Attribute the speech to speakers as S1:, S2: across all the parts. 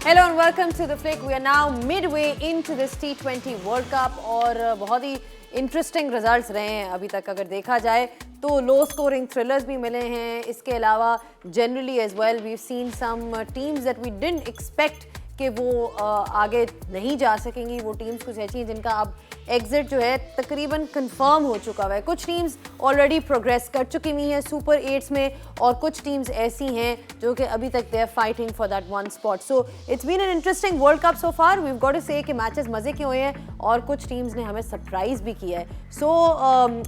S1: Hello and welcome to the Flick. We are now midway into this T20 World Cup और बहुत ही interesting results रहे हैं अभी तक अगर देखा जाए तो लो स्कोरिंग थ्रिलर्स भी मिले हैं. इसके अलावा generally as well we seen some teams that we didn't expect कि वो आगे नहीं जा सकेंगी. वो टीम्स कुछ ऐसी हैं जिनका अब एग्जिट जो है तकरीबन कंफर्म हो चुका हुआ है. कुछ टीम्स ऑलरेडी प्रोग्रेस कर चुकी हुई हैं सुपर 8s में और कुछ टीम्स ऐसी हैं जो कि अभी तक they are fighting for that one spot. So it's been an interesting world cup so far. We have got to say कि मैचेस मज़े के हुए हैं और कुछ टीम्स ने हमें सरप्राइज़ भी किया है. सो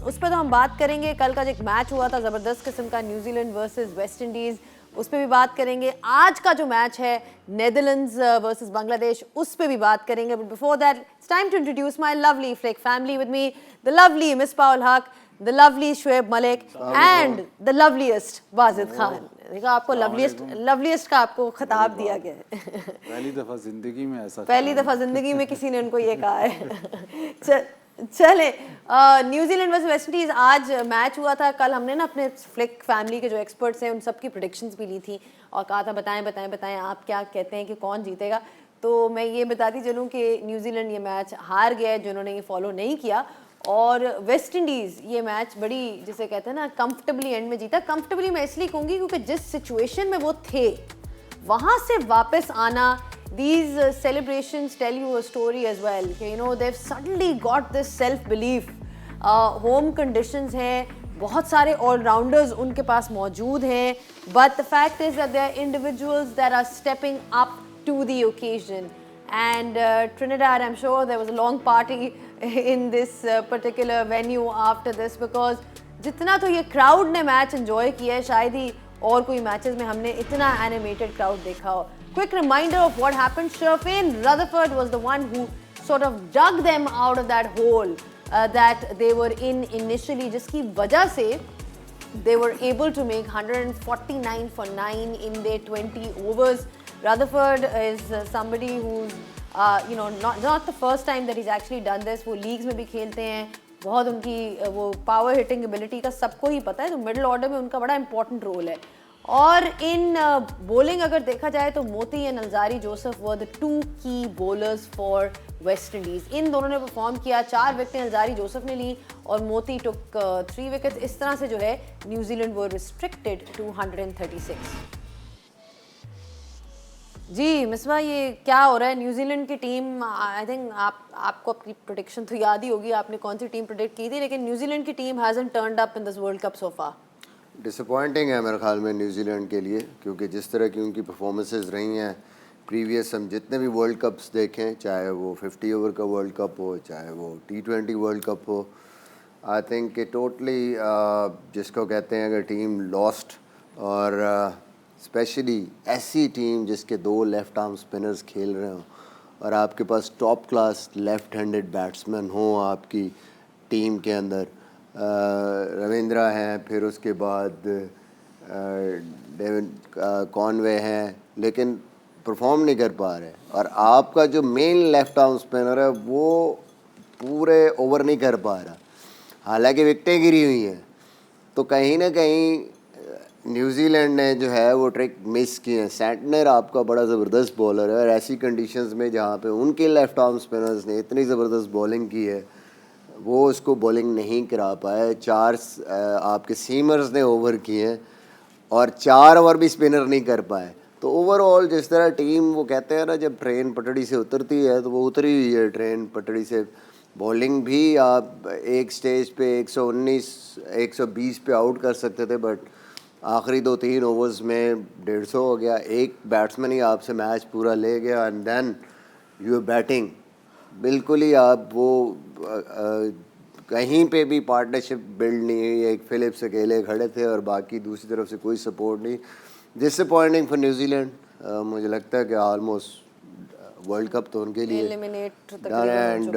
S1: उस पर तो हम बात करेंगे. कल का जो एक मैच हुआ था ज़बरदस्त किस्म का, न्यूजीलैंड वर्सेस वेस्ट इंडीज़, उस पर भी बात करेंगे. आज का जो मैच है नेदरलैंड्स वर्सेस बांग्लादेश, उस पर भी बात करेंगे. But before that it's time to introduce my lovely flick family. With me the lovely Misbah ul Haq, the lovely Shoaib Malik and the loveliest Wajid Khan. देखा आपको लवलीस्ट का आपको खिताब दिया गया है.
S2: पहली दफा जिंदगी में ऐसा,
S1: पहली दफा जिंदगी में किसी ने उनको ये कहा है. चले न्यूजीलैंड वर्सेस वेस्ट इंडीज़ आज मैच हुआ था. कल हमने ना अपने फ्लिक फैमिली के जो एक्सपर्ट्स हैं उन सबकी प्रेडिक्शंस भी ली थी और कहा था बताएं आप क्या कहते हैं कि कौन जीतेगा. तो मैं ये बताती चलूँ कि न्यूजीलैंड ये मैच हार गया है जिन्होंने ये फॉलो नहीं किया, और वेस्ट इंडीज़ ये मैच बड़ी जिसे कहते हैं ना कंफर्टेबली एंड में जीता. कंफर्टेबली मैं इसलिए कहूँगी क्योंकि जिस सिचुएशन में वो थे वहाँ से वापस आना, these celebrations tell you a story as well. You know, they've suddenly got this self-belief. Home conditions हैं, बहुत सारे all-rounders उनके पास मौजूद हैं, but the fact is that there are individuals that are stepping up to the occasion. And Trinidad, I'm sure there was a long party in this particular venue after this, because जितना तो ये crowd ने match enjoy किया है शायद ही और कोई matches में हमने इतना animated crowd देखा हो. Quick reminder of what happened. Sherfane Rutherford was the one who sort of dug them out of that hole that they were in initially, जिसकी वजह से they were able to make 149 for 9 in their 20 overs. Rutherford is somebody who's not the first time that he's actually done this. वो leagues में भी खेलते हैं, बहुत उनकी वो power hitting ability का सबको ही पता है. तो मिडिल ऑर्डर में उनका बड़ा इंपॉर्टेंट रोल है. और इन बॉलिंग अगर देखा जाए तो मोती and Alzarri Joseph were the two की बॉलर्स फॉर वेस्ट इंडीज़. इन दोनों ने परफॉर्म किया. 4 विकेटें अलजारी जोसेफ ने ली और मोती टुक 3 विकेट्स. इस तरह से जो है न्यूजीलैंड वर रिस्ट्रिक्टेड टू 136. जी मिसबा, ये क्या हो रहा है न्यूजीलैंड की टीम? आई थिंक आपको अपनी प्रेडिक्शन तो याद ही होगी, आपने कौन सी टीम प्रेडिक्ट की थी, लेकिन न्यूजीलैंड की team hasn't turned up in this world cup so far.
S3: Disappointing है मेरे ख्याल में न्यूजीलैंड के लिए, क्योंकि जिस तरह की उनकी परफॉर्मेंसेस रही हैं प्रीवियस, हम जितने भी वर्ल्ड कप्स देखें, चाहे वो 50 ओवर का वर्ल्ड कप हो, चाहे वो T20 वर्ल्ड कप हो, आई थिंक कि टोटली जिसको कहते हैं अगर टीम लॉस्ट, और स्पेशली ऐसी टीम जिसके 2 लेफ़्ट आर्म स्पिनर्स खेल रहे हों और आपके पास top class left handed batsman हों आपकी टीम के अंदर. रविंद्रा हैं, फिर उसके बाद डेविड कॉनवे हैं, लेकिन परफॉर्म नहीं कर पा रहे. और आपका जो मेन लेफ़्ट आर्म स्पिनर है वो पूरे ओवर नहीं कर पा रहा, हालांकि विकटें गिरी हुई हैं. तो कहीं ना कहीं न्यूजीलैंड ने जो है वो ट्रिक मिस की है. सेंटनर आपका बड़ा ज़बरदस्त बॉलर है और ऐसी कंडीशंस में जहाँ पे उनके लेफ़्ट आर्म स्पिनर्स ने इतनी ज़बरदस्त बॉलिंग की है वो उसको बॉलिंग नहीं करा पाए. 4 आपके सीमर्स ने ओवर किए हैं और 4 ओवर भी स्पिनर नहीं कर पाए. तो ओवरऑल जिस तरह टीम, वो कहते हैं ना जब ट्रेन पटड़ी से उतरती है तो वो उतरी हुई है ट्रेन पटड़ी से. बॉलिंग भी आप एक स्टेज पे 119 120 पे आउट कर सकते थे, बट आखिरी 2-3 ओवर्स में 150 हो गया. एक बैट्समैन ही आपसे मैच पूरा ले गया and then you are batting. बिल्कुल ही आप वो कहीं पे भी पार्टनरशिप बिल्ड नहीं हुई. एक फिलिप्स अकेले खड़े थे और बाकी दूसरी तरफ से कोई सपोर्ट नहीं. Disappointing for New Zealand. मुझे लगता है कि ऑलमोस्ट वर्ल्ड कप तो उनके लिए done and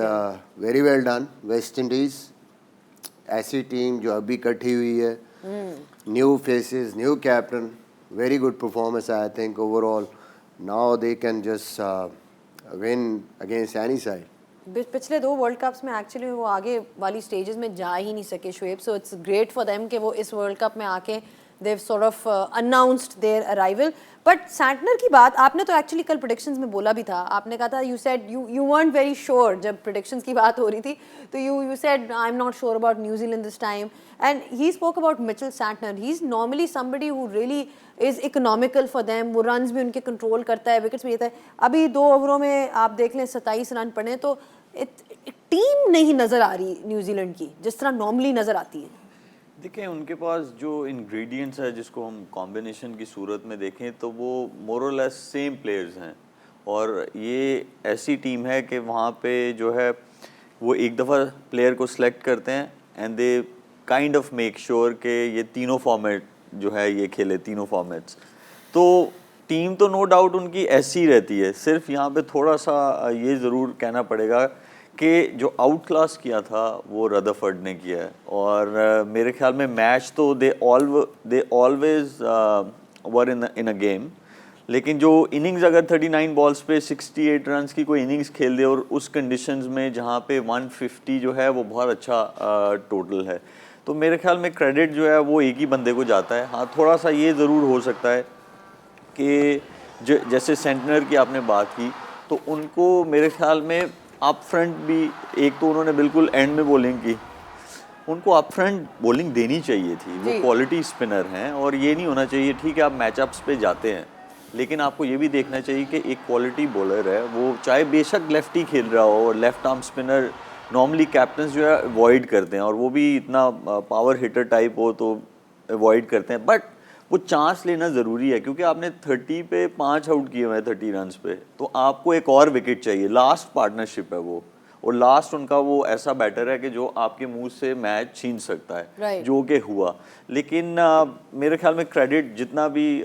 S3: very well done. West Indies ऐसी टीम जो अभी इकट्ठी हुई है, new faces, new captain, very good performance I think overall. Now they can just win against any side.
S1: पिछले 2 वर्ल्ड कप्स में एक्चुअली वो आगे वाली स्टेजेस में जा ही नहीं सके Shoaib. So it's great for them कि वो इस वर्ल्ड कप में आके they've sort of announced their arrival. But Santner की बात आपने तो एक्चुअली कल प्रेडिक्शंस में बोला भी था, आपने कहा था, you said you weren't very sure जब प्रेडिक्शंस की बात हो रही थी, तो you said I'm not sure about New Zealand this time, and he spoke about Mitchell Santner. He's normally somebody who really is economical for them, वो runs भी उनके कंट्रोल करता है, विकेट्स भी लेता है. अभी 2 ओवरों में आप देख लें 27 रन पड़े, तो टीम नहीं नज़र आ रही न्यूजीलैंड की जिस तरह नॉर्मली नज़र आती है.
S4: देखिए उनके पास जो इंग्रेडिएंट्स है जिसको हम कॉम्बिनेशन की सूरत में देखें तो वो मोर और लेस सेम प्लेयर्स हैं, और ये ऐसी टीम है कि वहाँ पे जो है वो एक दफ़ा प्लेयर को सिलेक्ट करते हैं and they kind of make sure कि ये तीनों फॉर्मेट जो है ये खेले, तीनों फॉर्मेट्स. तो टीम तो नो डाउट उनकी ऐसी रहती है. सिर्फ यहाँ पे थोड़ा सा ये ज़रूर कहना पड़ेगा कि जो आउट क्लास किया था वो रदरफोर्ड ने किया है, और मेरे ख्याल में मैच तो they always were in a game, लेकिन जो इनिंग्स अगर 39 बॉल्स पे 68 रन्स की कोई इनिंग्स खेल दे और उस कंडीशंस में जहाँ पे 150 जो है वो बहुत अच्छा टोटल है, तो मेरे ख्याल में क्रेडिट जो है वो एक ही बंदे को जाता है. हाँ, थोड़ा सा ये ज़रूर हो सकता है कि जैसे सेंटनर की आपने बात की, तो उनको मेरे ख्याल में अप फ्रंट भी, एक तो उन्होंने बिल्कुल एंड में बॉलिंग की, उनको अप फ्रंट बॉलिंग देनी चाहिए थी. वो क्वालिटी स्पिनर हैं, और ये नहीं होना चाहिए, ठीक है आप मैचअप्स पे जाते हैं, लेकिन आपको ये भी देखना चाहिए कि एक क्वालिटी बॉलर है वो, चाहे बेशक लेफ्टी खेल रहा हो, और left arm spinner normally captains जो है अवॉइड करते हैं, और वो भी इतना पावर हिटर टाइप हो तो अवॉइड करते हैं. बट वो चांस लेना ज़रूरी है, क्योंकि आपने 30 पे 5 आउट किए हुए हैं 30 रन्स पे, तो आपको एक और विकेट चाहिए. लास्ट पार्टनरशिप है वो, और लास्ट उनका वो ऐसा बैटर है कि जो आपके मुंह से मैच छीन सकता है,
S1: right.
S4: जो कि हुआ. लेकिन मेरे ख्याल में क्रेडिट जितना भी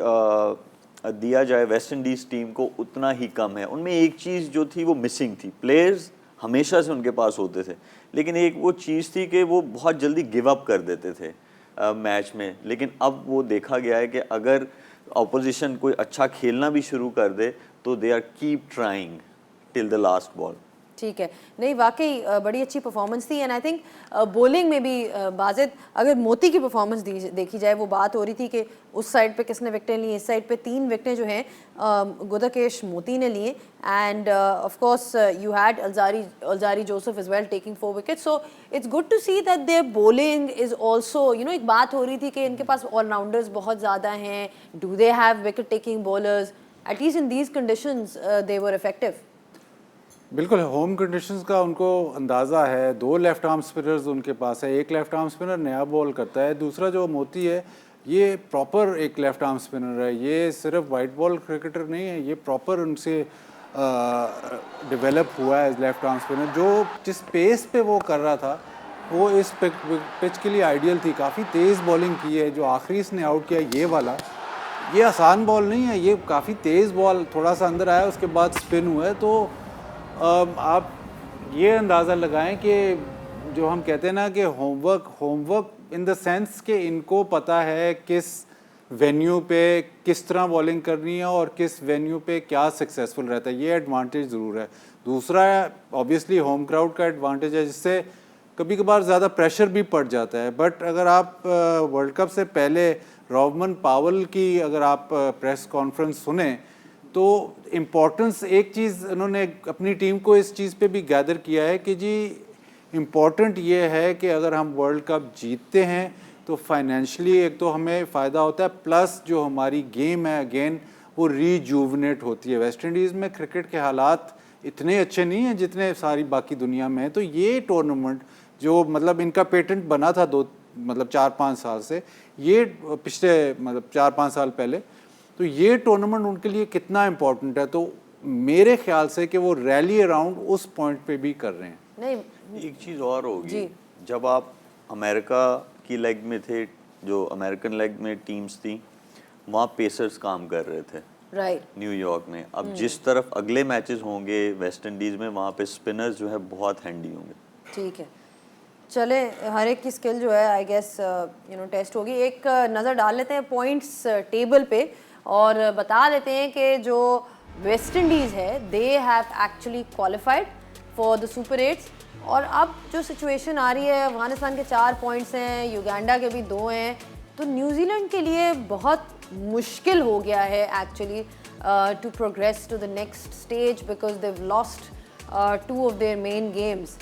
S4: दिया जाए वेस्ट इंडीज़ टीम को उतना ही कम है. उनमें एक चीज़ जो थी वो मिसिंग थी. प्लेयर्स हमेशा से उनके पास होते थे, लेकिन एक वो चीज़ थी कि वो बहुत जल्दी गिव अप कर देते थे मैच में. लेकिन अब वो देखा गया है कि अगर ऑपोजिशन कोई अच्छा खेलना भी शुरू कर दे तो they are keep trying till the last ball.
S1: ठीक है, नहीं वाकई बड़ी अच्छी परफॉर्मेंस थी. एंड आई थिंक बॉलिंग में भी बाजिद, अगर मोती की परफॉर्मेंस देखी जाए, वो बात हो रही थी कि उस साइड पे किसने विकेटें ली, इस साइड पे 3 विकेटें जो हैं गुदाकेश मोती ने लिए, and of course you had Alzarri Joseph is well taking 4 wickets. So it's good to see that their bowling is also, you know, एक बात हो रही थी कि इनके पास ऑलराउंडर्स बहुत ज़्यादा हैं, do they have wicket taking bowlers, at least in these conditions they were effective.
S2: बिल्कुल, होम कंडीशंस का उनको अंदाज़ा है. 2 लेफ्ट आर्म स्पिनर्स उनके पास है. एक लेफ्ट आर्म स्पिनर नया बॉल करता है, दूसरा जो मोती है ये प्रॉपर एक लेफ्ट आर्म स्पिनर है. ये सिर्फ वाइट बॉल क्रिकेटर नहीं है, ये प्रॉपर उनसे डेवलप हुआ है लेफ्ट आर्म स्पिनर. जो जिस पेस पे वो कर रहा था वो इस पिच के लिए आइडियल थी. काफ़ी तेज़ बॉलिंग की है. जो आखिरी इसने आउट किया ये वाला, ये आसान बॉल नहीं है, ये काफ़ी तेज़ बॉल, थोड़ा सा अंदर आया उसके बाद स्पिन हुआ है. तो आप ये अंदाज़ा लगाएं कि जो हम कहते हैं ना कि होमवर्क इन द सेंस कि इनको पता है किस वेन्यू पे किस तरह बॉलिंग करनी है और किस वेन्यू पे क्या सक्सेसफुल रहता है. ये एडवांटेज ज़रूर है. दूसरा ऑब्वियसली होम क्राउड का एडवांटेज है, जिससे कभी कभार ज़्यादा प्रेशर भी पड़ जाता है. बट अगर आप वर्ल्ड कप से पहले रॉबमन पावल की अगर आप प्रेस कॉन्फ्रेंस सुने तो इम्पोर्टेंस, एक चीज़ उन्होंने अपनी टीम को इस चीज़ पे भी गैदर किया है कि जी इम्पॉर्टेंट ये है कि अगर हम वर्ल्ड कप जीतते हैं तो फाइनेंशियली एक तो हमें फ़ायदा होता है, प्लस जो हमारी गेम है अगेन वो रीजूवनेट होती है. वेस्ट इंडीज़ में क्रिकेट के हालात इतने अच्छे नहीं हैं जितने सारी बाकी दुनिया में है. तो ये टूर्नामेंट जो मतलब इनका पेटेंट बना था 4-5 साल से, ये पिछले 4-5 साल पहले, तो ये टूर्नामेंट उनके लिए कितना इम्पोर्टेंट है. तो मेरे ख्याल से कि वो रैली अराउंड उस पॉइंट पे भी कर रहे हैं.
S1: नहीं,
S4: एक चीज़ और होगी, जब आप अमेरिका की लेग में थे, जो अमेरिकन लेग में टीम्स थी, वहाँ पेसर्स काम कर रहे थे
S1: राइट
S4: न्यूयॉर्क में. अब जिस तरफ अगले मैचेस होंगे वेस्ट इंडीज़ में, वहाँ पे स्पिनर्स जो है बहुत हैंडी होंगे.
S1: ठीक है, चले हर एक की स्किल जो है आई गेस टेस्ट होगी. एक नज़र डाल लेते हैं पॉइंट्स टेबल पे और बता देते हैं कि जो वेस्ट इंडीज़ है they have actually qualified for the super 8. और अब जो सिचुएशन आ रही है, अफगानिस्तान के 4 पॉइंट्स हैं, युगांडा के भी 2 हैं, तो न्यूजीलैंड के लिए बहुत मुश्किल हो गया है actually to progress to the next stage because they lost 2 of their main games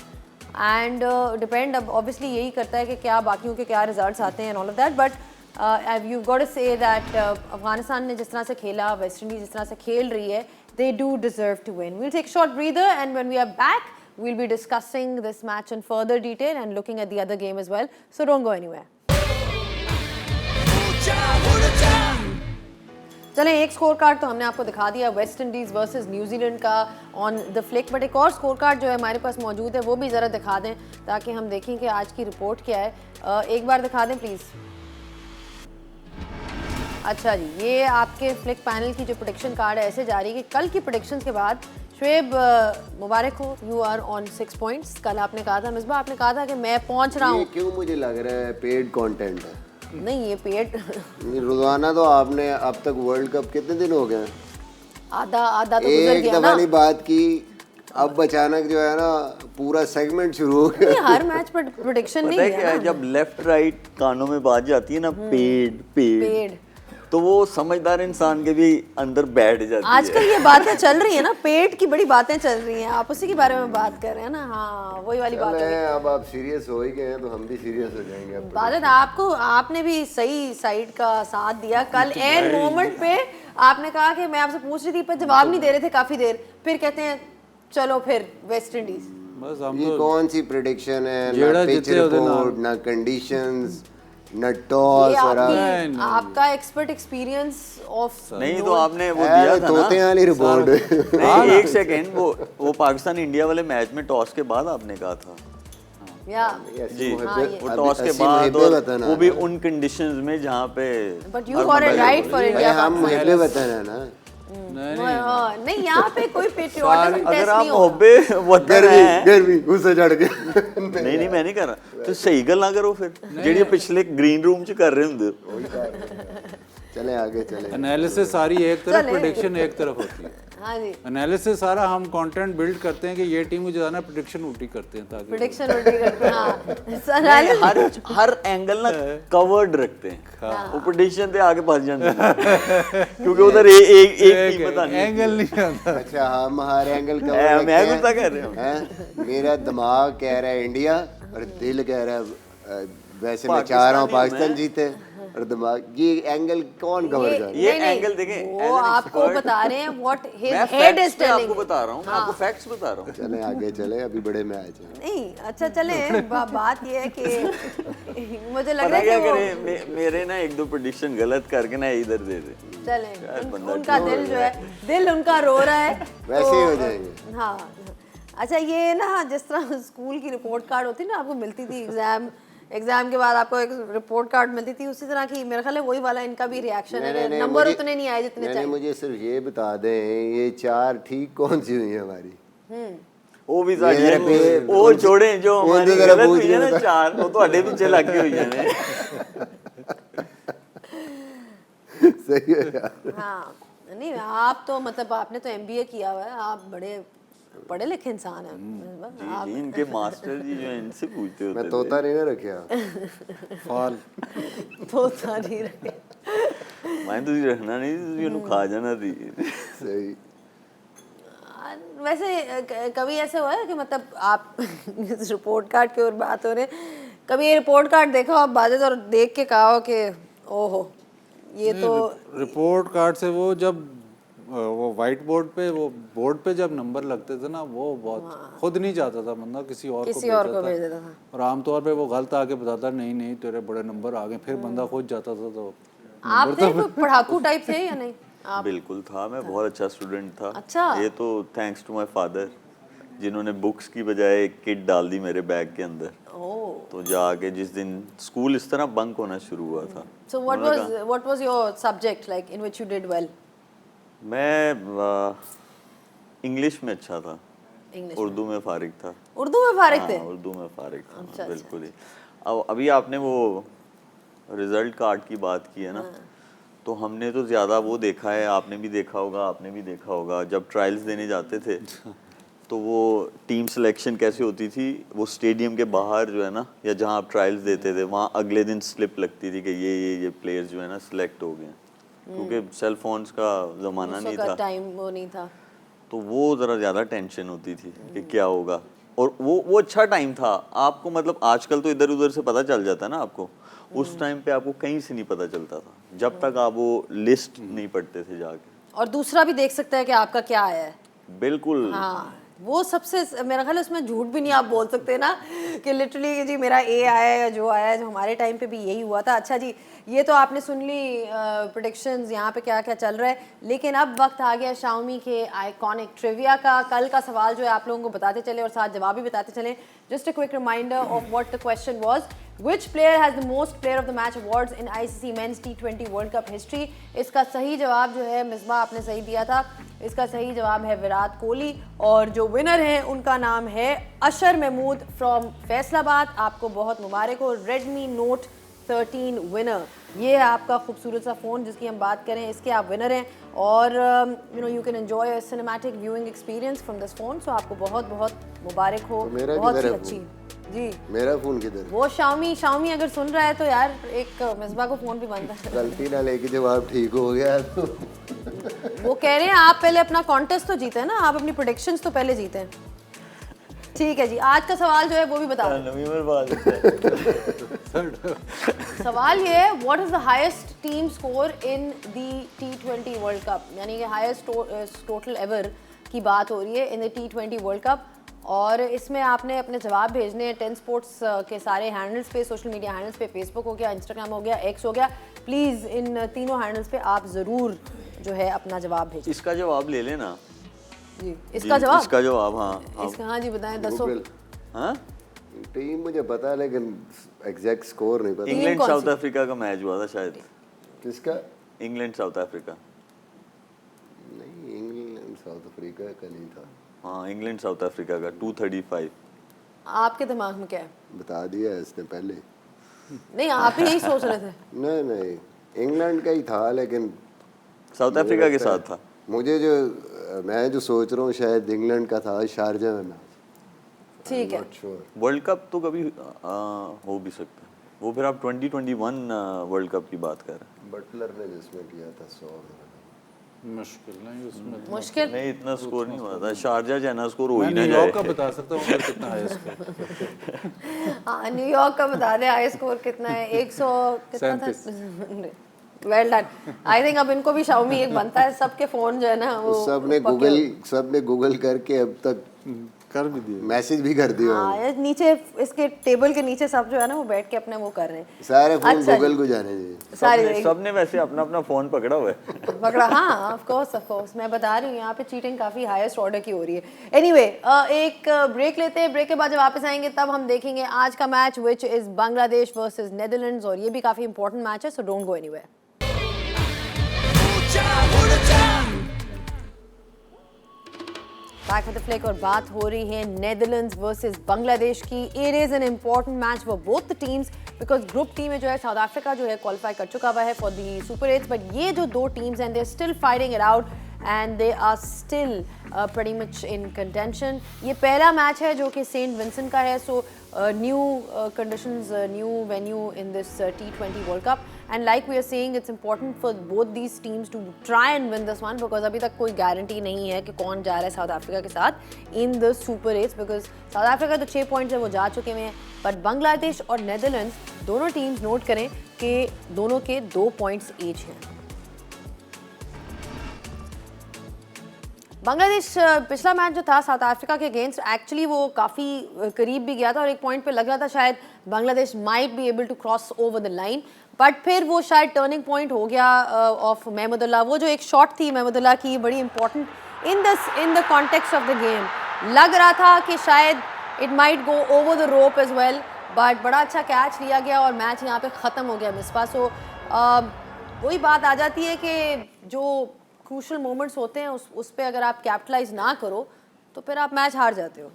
S1: and depend अब ऑब्वियसली यही करता है कि क्या बाकियों के क्या रिजल्ट्स आते हैं and all of that but you got to say that Afghanistan ने जिस तरह से खेला वेस्ट इंडीज जिस तरह से खेल रही है they do deserve to win. We'll take a short breather and when we are back we'll be discussing this match in further detail and looking at the other game as well. So don't go anywhere. चलें एक score card तो हमने आपको दिखा दिया West Indies versus New Zealand का on the flick but एक और स्कोर कार्ड जो है हमारे पास मौजूद है वो भी ज़रा दिखा दें ताकि हम देखें कि आज की रिपोर्ट क्या है एक बार दिखा दें प्लीज़ अच्छा जी ये आपके फ्लिक पैनल की जो प्रेडिक्शन कार्ड है ऐसे जा रही है कि कल की प्रेडिक्शंस के बाद शुएब मुबारक हो यू आर ऑन 6 पॉइंट्स कल आपने कहा था मिसबा आपने कहा था कि मैं पहुंच रहा हूँ
S3: क्यों मुझे लग रहा है पेड कंटेंट है
S1: नहीं ये पेड
S3: रोजाना तो आपने अब तक वर्ल्ड कप कितने दिन हो गए
S1: आधा तो गुजर
S3: एक
S1: गया
S3: दफा
S1: ना
S3: नहीं बात की अब अचानक जो है ना पूरा सेगमेंट शुरू हो गया
S1: नहीं, हर मैच पर प्रेडिक्शन नहीं
S4: पता है
S1: है
S4: क्या है
S1: ना
S4: जब लेफ्ट राइट कानों में बात जाती है ना पेड पेड
S1: पेड
S4: तो वो समझदार इंसान के भी अंदर बैठ जाती है
S1: आजकल ये बातें चल रही है ना पेट की बड़ी बातें चल रही हैं आप उसी के बारे में बात कर रहे हैं ना हाँ वही वाली बात है
S3: चलें, अब आप सीरियस हो ही गए हैं तो हम भी सीरियस हो जाएंगे अब
S1: बात आपको आपने भी सही साइड का साथ दिया कल एंड मोमेंट पे आपने कहा कि मैं आपसे पूछ रही थी पर जवाब नहीं दे रहे थे काफी देर फिर कहते हैं चलो फिर वेस्ट इंडीज
S2: बस हम
S3: ये
S2: तो
S3: कौन सी प्रेडिक्शन है ना
S2: जेड़ा
S3: पिच
S2: जीते ਉਹਦੇ ਨਾਲ।
S3: रिपोर्ट ना कंडीशंस ना टॉस
S1: ये
S3: और
S1: आपकी आपका एक्सपर्ट एक्सपीरियंस ऑफ
S4: नहीं तो आपने वो दिया था ना
S3: तोते वाली रिपोर्ट
S4: नहीं एक सेकंड वो पाकिस्तान इंडिया वाले मैच में टॉस के बाद आपने कहा था
S1: या
S4: जी
S1: हाँ, ये।
S4: वो टॉस के
S3: अस्सी
S4: बाद
S3: मुहिब्बे
S4: और
S3: बताना
S4: वो भी उन कंडीशंस में जहाँ पे
S1: but you got it right for India
S3: हम मुहिब्बे बताना ना
S1: नहीं यहाँ पे कोई पेट्रियोटिज्म
S4: अगर
S1: टेस्ट
S4: आप
S1: नहीं हो
S4: मोहब्बे वतन हैं
S3: गर्मी गुस्सा चढ़ के
S4: नहीं मैं नहीं कर रहा तो सही गल्लां करो फिर ਜਿਹੜੀ ਪਿਛਲੇ ग्रीन रूम ਚ कर रहे ਹੁੰਦੇ हो
S3: चले आगे चले
S2: एनालिसिस सारी एक तरफ
S1: चले।
S2: प्रेडिक्शन एक तरफ होती है
S1: हाँ जी
S2: एनालिसिस सारा हम कंटेंट बिल्ड करते हैं कि ये टीम मुझे जाना प्रेडिक्शन उल्टी करते हैं ताकि
S1: प्रेडिक्शन उल्टी करते हैं हाँ
S4: नहीं, हर एंगल ना कवर्ड रखते हैं वो प्रेडिक्शन पे आगे फंस जाते हैं क्योंकि उधर एक टीम पता नहीं
S2: एंगल नहीं आता
S3: अच्छा हम हर एंगल का
S4: मैं गुस्सा कर रहा हूँ
S3: हैं मेरा दिमाग कह रहा है इंडिया और दिल कह रहा है वैसे मैं चाह रहा हूँ पाकिस्तान जीते और दिमाग ये एंगल कौन कवर कर रहा है
S4: ये
S1: नहीं, नहीं,
S4: एंगल देखें
S1: वो
S4: as an
S1: आपको
S4: expert,
S1: बता रहे हैं व्हाट हिज
S4: मैं
S1: हेड इज
S4: फैक्ट्स पे
S1: टेलिंग
S4: आपको बता रहा हूँ मैं आपको फैक्ट्स बता रहा हूँ
S3: चले आगे चले अभी बड़े मैच हैं
S1: नहीं अच्छा चले बात ये है कि मुझे लग
S4: पता
S1: रहा
S4: क्या
S1: है कि वो
S4: करें मेरे ना एक दो प्रेडिक्शन गलत करके ना इधर दे दे
S1: चले
S4: बंदा
S1: उनका दिल जो है दिल उनका रो रहा है
S3: वैसे ही हो जाएंगे
S1: हाँ अच्छा ये ना जिस तरह स्कूल की रिपोर्ट कार्ड होती ना आपको मिलती थी एग्जाम के बाद आपको एक रिपोर्ट कार्ड मिलती थी उसी तरह की मेरा ख्याल है वही वाला इनका भी रिएक्शन है नंबर उतने नहीं आए जितने चाहिए
S3: मुझे सिर्फ ये बता दें ये 4 ठीक कौन सी हुई है हमारी
S4: ਉਹ ਵੀ ਸਾਡੀ ਉਹ ਛੋੜੇ ਜੋ ਹਮਾਰੀ ਗਲਤ ਹੋਈ ਹੈ ਨਾ ਚਾਰ ਉਹ ਤੁਹਾਡੇ ਪਿੱਛੇ ਲੱਗ ਕੇ ਹੋਈਆਂ ਨੇ
S3: सही है यार
S1: हाँ नहीं आप तो मतलब आपने तो एमबीए किया हुआ है आप बड़े पढ़े लिखे इंसान हैं
S4: जी इनके मास्टर जी जो है इनसे पूछते होते
S3: मैं तोता नहीं ना रखा
S2: फॉल
S1: तो सारी रखे
S4: मैं तो रखना नहीं ਤੁਸੀਂ ਉਹਨੂੰ ਖਾ ਜਾਣਾ ਸੀ
S3: सही
S1: वैसे कभी ऐसे हुआ है कि मतलब आप इस रिपोर्ट कार्ड की ओर बात हो रहे कभी ये रिपोर्ट कार्ड देखा हो आप बातें और देख के कहा हो कि ओहो ये तो
S2: रिपोर्ट कार्ड से वो जब वो वाइट बोर्ड पे वो बोर्ड पे जब नंबर लगते थे ना वो बहुत खुद नहीं जाता था मतलब किसी और को
S1: भेज देता था
S2: और आमतौर पे वो गलत आके बताता नहीं नहीं तेरे बड़े नंबर आ गए फिर बंदा खुद जाता था तो
S1: आप थे कोई पढ़ाकू टाइप थे या नहीं
S4: बिल्कुल था मैं बहुत अच्छा स्टूडेंट था
S1: अच्छा
S4: ये तो थैंक्स टू माय फादर जिन्होंने बुक्स की बजाय किट डाल दी मेरे बैग के अंदर तो जाके जिस दिन स्कूल इस तरह बंक होना शुरू हुआ था
S1: So what was your subject like in which you did well?
S4: मैं इंग्लिश में अच्छा था
S1: English
S4: उर्दू में फारिग था
S1: उर्दू में फारिग थे
S4: उर्दू में फारिग था
S1: अच्छा,
S4: बिल्कुल ही अब अभी आपने वो रिजल्ट कार्ड की बात की है ना तो हमने तो ज़्यादा वो देखा है आपने भी देखा होगा जब ट्रायल्स देने जाते थे तो वो टीम सिलेक्शन कैसे होती थी, वो स्टेडियम के बाहर जो है ना, या जहाँ आप ट्रायल्स देते थे वहाँ अगले दिन स्लिप लगती थी कि ये प्लेयर्स जो है ना सिलेक्ट हो गए, क्योंकि सेल फोन्स का ज़माना नहीं था,
S1: टाइम वो नहीं था।
S4: तो वो ज़रा ज़्यादा टेंशन होती थी कि क्या होगा। और वो अच्छा टाइम था आपको, मतलब आजकल तो इधर उधर से पता चल जाता है ना आपको, उस टाइम पे आपको कहीं से नहीं पता चलता था जब तक आप वो लिस्ट नहीं पढ़ते थे जाके।
S1: और दूसरा भी देख सकता है कि आपका क्या आया है।
S4: बिल्कुल।
S1: हाँ, वो सबसे मेरा ख्याल है उसमें झूठ भी नहीं आप बोल सकते ना कि लिटरली जी मेरा ए आया है या जो आया है, जो हमारे टाइम पे भी यही हुआ था। अच्छा जी, ये तो आपने सुन ली प्रेडिक्शंस यहाँ पे क्या क्या चल रहा है, लेकिन अब वक्त आ गया शाओमी के आइकॉनिक ट्रिविया का। कल का सवाल जो है आप लोगों को बताते चले और साथ जवाब भी बताते चले। Just a quick reminder of what the question was, Which player has the most player of the match awards in ICC Men's T20 World Cup history? इसका सही जवाब जो है मिसबा आपने सही दिया था, इसका सही जवाब है विराट कोहली, और जो विनर हैं उनका नाम है अशर महमूद फ्रॉम फैसलाबाद। आपको बहुत मुबारक हो, Redmi Note 13 विनर। ये है आपका खूबसूरत सा फ़ोन जिसकी हम बात करें, इसके आप विनर हैं, और you can enjoy a cinematic viewing experience from this phone. So आपको बहुत बहुत मुबारक हो,
S3: मेरा
S1: बहुत
S3: किधर
S1: ही
S3: है
S1: अच्छी
S3: फ़ोन?
S1: जी।
S3: मेरा फ़ोन किधर?
S1: वो शाओमी अगर सुन रहा है तो यार एक मिसबा को फ़ोन भी बनता है।
S3: गलती ना लेके जवाब ठीक हो गया तो
S1: वो कह रहे हैं आप पहले अपना कॉन्टेस्ट तो जीते हैं ना, आप अपनी प्रेडिक्शंस तो पहले जीते हैं। ठीक है जी, आज का सवाल जो है वो भी बता दें। सवाल ये है, what is the highest team score in the T20 world cup, यानी कि हाईएस्ट टोटल एवर की बात हो रही है in the T20 world cup. और इसमें आपने अपने जवाब भेजने हैं 10 स्पोर्ट्स के सारे हैंडल्स पे, सोशल मीडिया हैंडल्स पे, फेसबुक हो गया, इंस्टाग्राम हो गया, एक्स हो गया। प्लीज़ इन तीनों हैंडल्स पे आप ज़रूर जो है अपना जवाब भेजें।
S4: इसका जवाब ले लेना
S1: जी, इसका जवाब,
S4: इसका जवाब हाँ
S1: इसका हाँ जी बताएं, दसो।
S4: हाँ,
S3: टीम मुझे पता है लेकिन एग्जैक्ट स्कोर नहीं पता।
S4: इंग्लैंड
S1: कौन सी?
S4: साउथ अफ्रीका का मैच हुआ था शायद।
S3: किसका?
S4: England south Africa.
S3: नहीं, इंग्लैंड साउथ अफ्रीका का नहीं था।
S4: हाँ, इंग्लैंड साउथ अफ्रीका का 235।
S1: आपके दिमाग में क्या है?
S3: बता दिया है इसने पहले।
S1: नहीं, आप ही यही सोच रहे थे।
S3: नहीं, इंग्लैंड का ही था लेकिन
S4: साउथ अफ्रीका के साथ था।
S3: मुझे मैं जो सोच रहा हूँ शायद इंग्लैंड का था, शारजा में मैच।
S1: ठीक है,
S3: श्योर।
S4: वर्ल्ड कप तो कभी हो भी सकता है, वो फिर आप 2021 वर्ल्ड कप की बात कर रहे हैं।
S3: बटलर ने जिसमें किया था 100
S2: मुश्किल नहीं उसमें तो।
S1: मुश्किल
S4: नहीं, इतना स्कोर नहीं हुआ था। शारजा जैना स्कोर हो
S2: मैं
S4: ही ना
S2: न्यूयॉर्क का
S4: जाए।
S2: बता सकता हूँ कितना है इसका।
S1: हाँ, न्यूयॉर्क का बता दें हाई स्कोर कितना है। 100 कितना था? Well done. आई थिंक अब इनको भी शाओमी एक बनता है, सबके फोन जो है ना वो
S3: सबने गूगल करके अब तक
S2: कर भी दिए,
S3: मैसेज भी कर दिया।
S1: हाँ, ये नीचे इसके टेबल के नीचे सब जो है ना वो बैठ के अपने वो कर रहे हैं।
S3: सारे फोन
S1: अच्छा
S3: गूगल को जाने चाहिए।
S1: सारे
S4: सबने वैसे अपना अपना फोन पकड़ा हुआ है।
S1: पकड़ा, हाँ ऑफ कोर्स मैं बता रही हूँ यहाँ पे चीटिंग काफ़ी हाईएस्ट ऑर्डर की हो रही है। एनीवे एक ब्रेक लेते हैं, ब्रेक के बाद जब वापस आएंगे तब हम देखेंगे आज का match which is Bangladesh versus Netherlands, और ये भी काफ़ी इंपॉर्टेंट मैच है, सो don't go anywhere. Back with the flick और बात हो रही है नेदरलैंड्स वर्सेस बांग्लादेश की। It is an important match for both the teams because group T में जो है साउथ अफ्रीका जो है क्वालिफाई कर चुका हुआ है फॉर द सुपर 8, बट ये जो दो टीम्स हैं they are still fighting it out and they are still pretty much in contention. ये पहला मैच है जो कि सेंट विंसेंट का है, so new conditions, new venue in this T20 World Cup, and like we are saying it's important for both these teams to try and win this one because अभी तक कोई guarantee नहीं है कि कौन जा रहा है साउथ अफ्रीका के साथ in the Super 8 because south Africa तो 6 पॉइंट्स है वो जा चुके हुए हैं, बट बांग्लादेश और नेदरलैंड्स दोनों टीम्स नोट करें कि दोनों के 2 पॉइंट्स ईच हैं। बांग्लादेश पिछला मैच जो था साउथ अफ्रीका के अगेंस्ट एक्चुअली वो काफ़ी करीब भी गया था और एक पॉइंट पे लग रहा था शायद Bangladesh might be able to cross over the line, but फिर वो शायद टर्निंग पॉइंट हो गया ऑफ महमूदुल्लाह। वो जो एक शॉट थी महमूदुल्लाह की बड़ी important in the context of the game, लग रहा था कि शायद it might go over the rope as well, but बड़ा अच्छा कैच लिया गया और मैच यहाँ पे ख़त्म हो गया मिसबा। सो वही बात आ जाती है कि जो क्रूशल मोमेंट्स होते हैं उस पे अगर आप कैपिटलाइज ना करो तो फिर आप मैच हार जाते हो।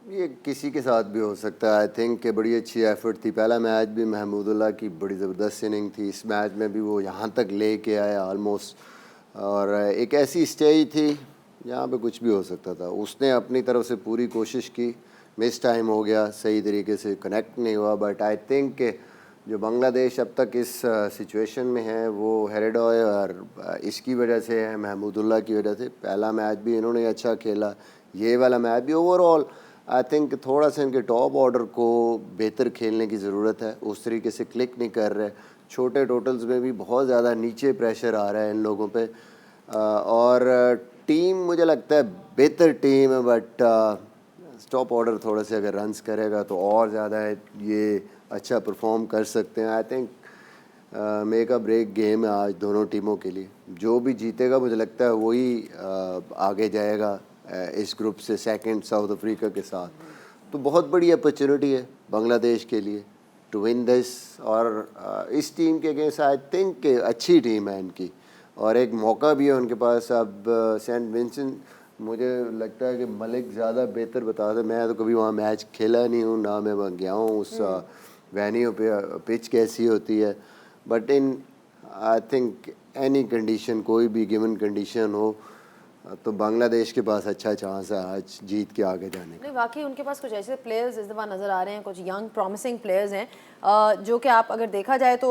S3: ये किसी के साथ भी हो सकता है। आई थिंक कि बड़ी अच्छी एफर्ट थी। पहला मैच भी महमूदुल्लाह की बड़ी ज़बरदस्त इनिंग थी, इस मैच में भी वो यहाँ तक ले के आया ऑलमोस्ट, और एक ऐसी स्टेज थी यहाँ पे कुछ भी हो सकता था। उसने अपनी तरफ से पूरी कोशिश की, मिस टाइम हो गया, सही तरीके से कनेक्ट नहीं हुआ। बट आई थिंक जो बांग्लादेश अब तक इस सिचुएशन में है वो हेरिडॉय और इसकी वजह से है, महमूदुल्लाह की वजह से। पहला मैच भी इन्होंने अच्छा खेला, ये वाला मैच भी। ओवरऑल आई थिंक थोड़ा सा इनके टॉप ऑर्डर को बेहतर खेलने की ज़रूरत है। उस तरीके से क्लिक नहीं कर रहे, छोटे टोटल्स में भी बहुत ज़्यादा नीचे प्रेशर आ रहा है इन लोगों पे। और टीम मुझे लगता है बेहतर टीम है, बट टॉप ऑर्डर थोड़ा से अगर रन्स करेगा तो और ज़्यादा ये अच्छा परफॉर्म कर सकते हैं। I think make a break game है आज दोनों टीमों के लिए। जो भी जीतेगा मुझे लगता है वही आगे जाएगा इस ग्रुप से सेकंड साउथ अफ्रीका के साथ। तो बहुत बड़ी अपॉर्चुनिटी है बांग्लादेश के लिए टू विन दिस। और इस टीम के अगेंस्ट आई थिंक अच्छी टीम है इनकी, और एक मौका भी है उनके पास। अब सेंट विंसेंट मुझे लगता है कि मलिक ज़्यादा बेहतर बता दे। मैं तो कभी वहाँ मैच खेला नहीं हूँ, ना मैं वहाँ गया हूँ उस वेन्यू पे पिच कैसी होती है। But in I think any condition, कोई भी गिवन कंडीशन हो, तो बांग्लादेश के पास अच्छा चांस है आज जीत के आगे जाने का।
S1: नहीं, वाकई उनके पास कुछ ऐसे प्लेयर्स इस दफ़ा नज़र आ रहे हैं, कुछ यंग प्रॉमिसिंग प्लेयर्स हैं जो कि आप अगर देखा जाए तो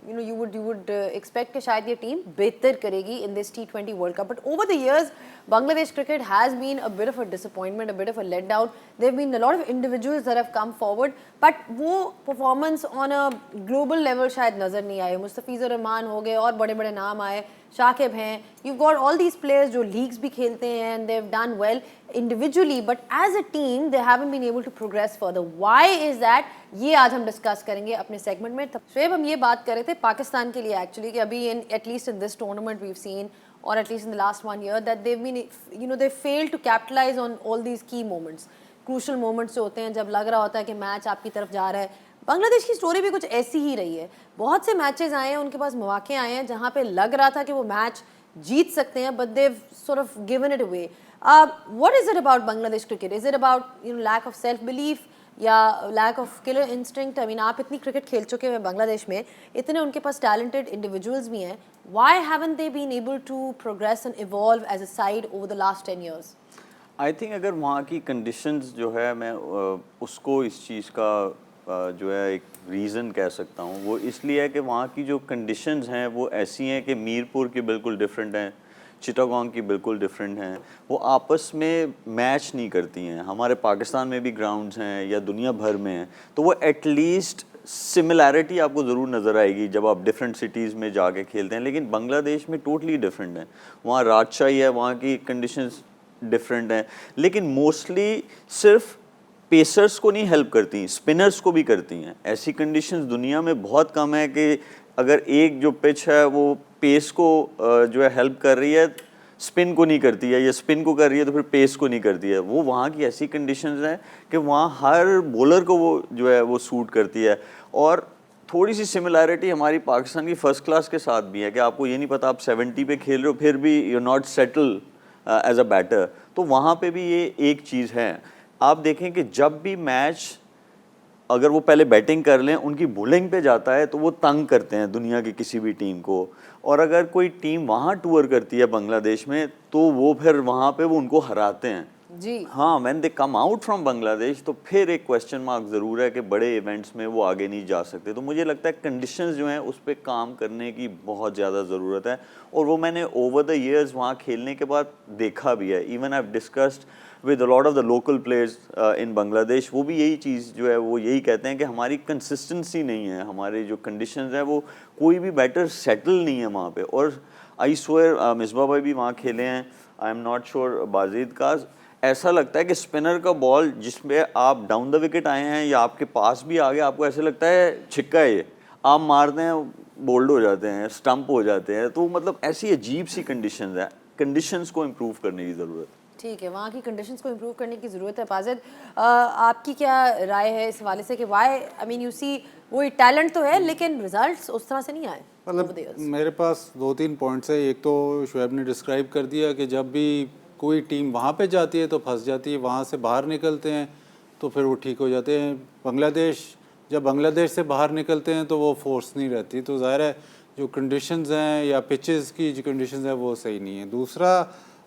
S1: यू वुड एक्सपेक्ट कि शायद ये टीम बेहतर करेगी in this T20 world cup. But over the years Bangladesh cricket has been a bit of a disappointment, a bit of a letdown. There have been a lot of individuals that have come forward, but वो performance on a global level शायद नज़र नहीं आए। मुस्तफिज़ुर रहमान हो गए और बड़े बड़े नाम आए, शाकिब हैं, you've got all these players जो leagues भी खेलते हैं and they've done well individually, but as a team they haven't been able to progress further. Why is that? ये आज हम डिस्कस करेंगे अपने सेगमेंट में। तब शुएब हम ये बात कर रहे थे पाकिस्तान के लिए एक्चुअली कि अभी in at least in this tournament we've seen or at least in the last 1 year that they've been, they failed to capitalize on all these key moments, crucial moments जो होते हैं जब लग रहा होता है कि मैच आपकी तरफ जा रहा है। बांग्लादेश की स्टोरी भी कुछ ऐसी ही रही है। बहुत से मैचेस आए हैं, उनके पास मौके आए हैं जहाँ पे लग रहा था कि वो मैच जीत सकते हैं, but they've sort of given it away. What is it about Bangladesh cricket? Is it about lack of self-belief या lack of killer instinct? I mean आप इतनी क्रिकेट खेल चुके हैं बांग्लादेश में, इतने उनके पास टैलेंटेड इंडिविजुअल्स भी हैं, why haven't they been able to progress and evolve as a side over the last 10 years?
S4: I think अगर वहाँ की कंडीशंस जो है, मैं उसको इस चीज़ का जो है एक रीज़न कह सकता हूँ। वो इसलिए है कि वहाँ की जो कंडीशंस हैं वो ऐसी हैं कि मीरपुर की बिल्कुल डिफरेंट हैं, चिटागोंग की बिल्कुल डिफरेंट हैं। वो आपस में मैच नहीं करती हैं। हमारे पाकिस्तान में भी ग्राउंड्स हैं या दुनिया भर में हैं, तो वो एटलीस्ट सिमिलैरिटी आपको ज़रूर नज़र आएगी जब आप डिफरेंट सिटीज़ में जाके खेलते हैं। लेकिन बांग्लादेश में टोटली डिफरेंट है। वहाँ राजशाही है, वहाँ की कंडीशंस डिफरेंट हैं, लेकिन मोस्टली सिर्फ पेसर्स को नहीं हेल्प करती, स्पिनर्स को भी करती हैं। ऐसी कंडीशंस दुनिया में बहुत कम है कि अगर एक जो पिच है वो पेस को जो है हेल्प कर रही है, स्पिन को नहीं करती है, या स्पिन को कर रही है तो फिर पेस को नहीं करती है। वो वहाँ की ऐसी कंडीशंस हैं कि वहाँ हर बॉलर को वो जो है वो सूट करती है। और थोड़ी सी सिमिलैरिटी हमारी पाकिस्तान की फ़र्स्ट क्लास के साथ भी है कि आपको ये नहीं पता आप 70 पे खेल रहे हो फिर भी you not settle as a batter. तो वहाँ पे भी ये एक चीज़ है। आप देखें कि जब भी मैच अगर वो पहले बैटिंग कर लें, उनकी बॉलिंग पे जाता है तो वो तंग करते हैं दुनिया की किसी भी टीम को। और अगर कोई टीम वहाँ टूर करती है बांग्लादेश में, तो वो फिर वहाँ पे वो उनको हराते हैं
S1: जी।
S4: हाँ, when they come out from Bangladesh तो फिर एक क्वेश्चन मार्क ज़रूर है कि बड़े इवेंट्स में वो आगे नहीं जा सकते। तो मुझे लगता है कंडीशंस जो हैं उस पर काम करने की बहुत ज़्यादा ज़रूरत है, और वो मैंने ओवर द ईयर्स वहाँ खेलने के बाद देखा भी है। Even I have discussed with a lot of the local players in Bangladesh, वो भी यही चीज़ जो है वो यही कहते हैं कि हमारी कंसिस्टेंसी नहीं है, हमारे जो कंडीशंस हैं वो कोई भी बैटर सेटल नहीं है वहाँ पे। और आई स्वेयर मिसबा भाई भी वहाँ खेले हैं, I am not sure Wajid का, ऐसा लगता है कि स्पिनर का बॉल जिसमें आप डाउन द विकेट आए हैं या आपके पास भी आ गया, आपको ऐसे लगता है छिक्का है ये, आप मारते हैं बोल्ड हो जाते हैं, स्टंप हो जाते हैं। तो मतलब ऐसी अजीब सी कंडीशंस है, कंडीशंस को इम्प्रूव करने की ज़रूरत है।
S1: ठीक है, वहाँ की कंडीशंस को इम्प्रूव करने की ज़रूरत है। पाजिद, आपकी क्या राय है इस हवाले से कि Y, I mean you see वही टैलेंट तो है लेकिन रिजल्ट्स उस तरह से नहीं आए?
S2: मतलब मेरे पास 2-3 पॉइंट्स है। एक तो शुएब ने डिस्क्राइब कर दिया कि जब भी कोई टीम वहाँ पे जाती है तो फंस जाती है, वहाँ से बाहर निकलते हैं तो फिर वो ठीक हो जाते हैं। बांग्लादेश जब बांग्लादेश से बाहर निकलते हैं तो वो फोर्स नहीं रहती, तो ज़ाहिर है जो कंडीशंस हैं या पिचेस की जो कंडीशंस हैं वो सही नहीं है। दूसरा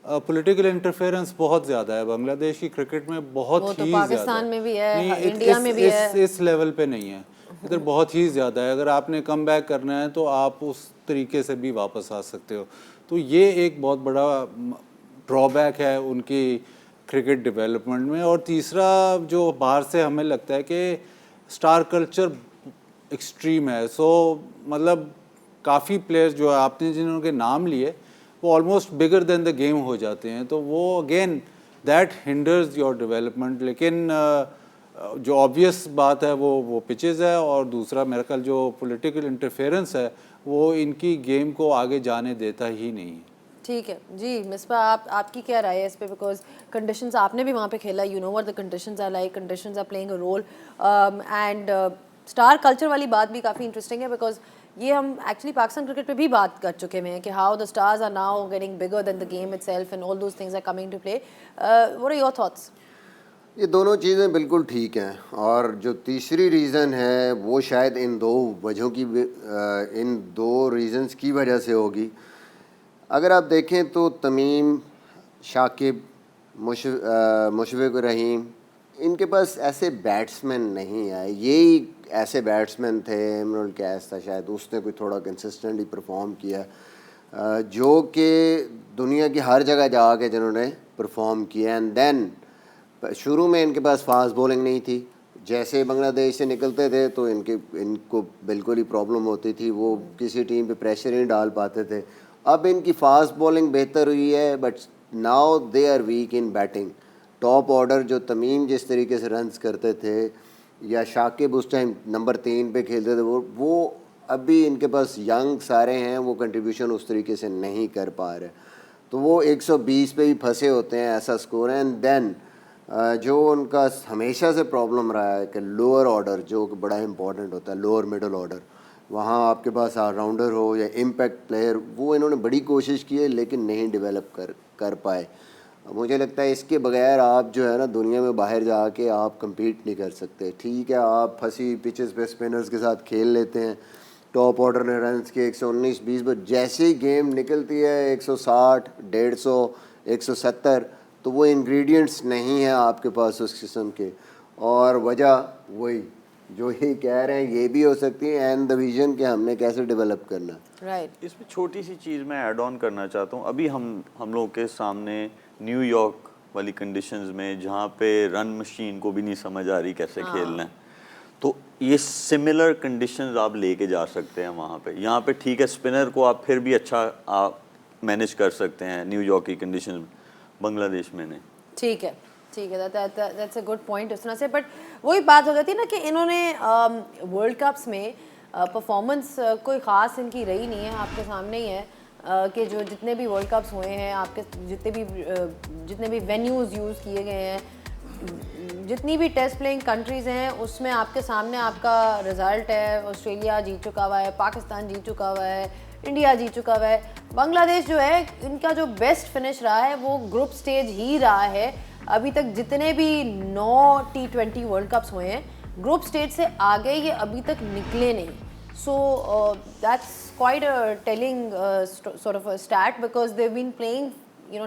S2: पॉलिटिकल इंटरफेरेंस बहुत ज़्यादा है बांग्लादेश की क्रिकेट में, बहुत
S1: वो तो
S2: ही
S1: पाकिस्तान
S2: ज़्यादा।
S1: में भी है,
S2: नहीं,
S1: इंडिया में भी है।
S2: इस लेवल पे नहीं है, इधर बहुत ही ज़्यादा है। अगर आपने कम बैक करना है तो आप उस तरीके से भी वापस आ सकते हो। तो ये एक बहुत बड़ा ड्रॉबैक है उनकी क्रिकेट डेवलपमेंट में। और तीसरा जो बाहर से हमें लगता है कि स्टार कल्चर एक्सट्रीम है। सो मतलब काफ़ी प्लेयर्स जो है आपने जिन्होंने नाम लिए वो almost bigger than the game हो जाते हैं, तो वो again that hinders your development. लेकिन जो ऑब्वियस बात है वो पिचेस है, और दूसरा मेरा ख्याल जो पॉलिटिकल इंटरफेरेंस है वो इनकी गेम को आगे जाने देता ही नहीं है।
S1: ठीक है जी मिसबा, आपकी क्या राय है इस पे? बिकॉज कंडीशंस आपने भी वहाँ पे खेला, you know what the conditions are like, conditions are playing a role, and star culture वाली बात भी काफ़ी इंटरेस्टिंग है, बिकॉज ये हम एक्चुअली पाकिस्तान क्रिकेट पे भी बात कर चुके हैं कि how the stars are now getting bigger than the game itself and all those things are coming to play. What are your thoughts?
S3: ये दोनों चीज़ें बिल्कुल ठीक हैं, और जो तीसरी रीज़न है वो शायद इन दो रीज़न्स की वजह से होगी। अगर आप देखें तो तमीम, शाकिब, मुशफिक रहीम, इनके पास ऐसे बैट्समैन नहीं है। यही ऐसे बैट्समैन थे, इमरुल कैस था शायद, उसने कोई थोड़ा कंसिस्टेंटली परफॉर्म किया, जो कि दुनिया की हर जगह जाके जिन्होंने परफॉर्म किया। एंड देन शुरू में इनके पास फास्ट बॉलिंग नहीं थी, जैसे बांग्लादेश से निकलते थे तो इनको बिल्कुल ही प्रॉब्लम होती थी, वो किसी टीम पे प्रेशर नहीं डाल पाते थे। अब इनकी फास्ट बॉलिंग बेहतर हुई है, but now they are weak in batting. Top order जो तमीम जिस तरीके से रन्स करते थे, या शाकिब उस टाइम नंबर 3 पे खेलते थे, वो अभी इनके पास यंग सारे हैं, वो कंट्रीब्यूशन उस तरीके से नहीं कर पा रहे, तो वो 120 पे भी फंसे होते हैं, ऐसा स्कोर है। एंड देन जो उनका हमेशा से प्रॉब्लम रहा है कि लोअर ऑर्डर जो कि बड़ा इंपॉर्टेंट होता है, लोअर मिडल ऑर्डर, वहाँ आपके पास ऑलराउंडर हो या इम्पैक्ट प्लेयर, वो इन्होंने बड़ी कोशिश की है लेकिन नहीं डेवलप कर पाए। मुझे लगता है इसके बगैर आप जो है ना दुनिया में बाहर जाके आप compete नहीं कर सकते। ठीक है, आप फंसी पिचेस पे स्पिनर्स के साथ खेल लेते हैं, टॉप ऑर्डर ने रन्स के 119-20, बट जैसे ही गेम निकलती है 160, 150, 170, तो वो इंग्रेडिएंट्स नहीं है आपके पास उस किस्म के। और वजह वही जो ये कह रहे हैं ये भी हो सकती है, एंड द विजन कि हमने कैसे डेवलप करना।
S1: राइट।
S4: इसमें छोटी सी चीज़ मैं ऐड ऑन करना चाहता हूँ। अभी हम लोगों के सामने न्यूयॉर्क वाली कंडीशंस में, जहाँ पे रन मशीन को भी नहीं समझ आ रही कैसे खेलना है, तो ये सिमिलर कंडीशंस आप लेके जा सकते हैं वहाँ पे। यहाँ पे ठीक है, स्पिनर को आप फिर भी अच्छा आप मैनेज कर सकते हैं न्यूयॉर्क की कंडीशन में, बांग्लादेश में नहीं।
S1: ठीक है, ठीक है, दैट्स अ गुड पॉइंट उस तरह से। बट वही बात हो जाती है ना कि इन्होंने वर्ल्ड कप्स में परफॉर्मेंस कोई ख़ास इनकी रही नहीं है, आपके सामने ही है कि जो जितने भी वर्ल्ड कप्स हुए हैं, आपके जितने भी वेन्यूज़ यूज़ किए गए हैं, जितनी भी टेस्ट प्लेइंग कंट्रीज़ हैं, उसमें आपके सामने आपका रिज़ल्ट है। ऑस्ट्रेलिया जीत चुका हुआ है, पाकिस्तान जीत चुका हुआ है, इंडिया जीत चुका हुआ है। बांग्लादेश जो है, इनका जो बेस्ट फिनिश रहा है वो ग्रुप स्टेज ही रहा है। अभी तक जितने भी 9 T20 वर्ल्ड कप्स हुए हैं, ग्रुप स्टेज से आगे ये अभी तक निकले नहीं। So that's quite a telling sort of a stat, because they've been playing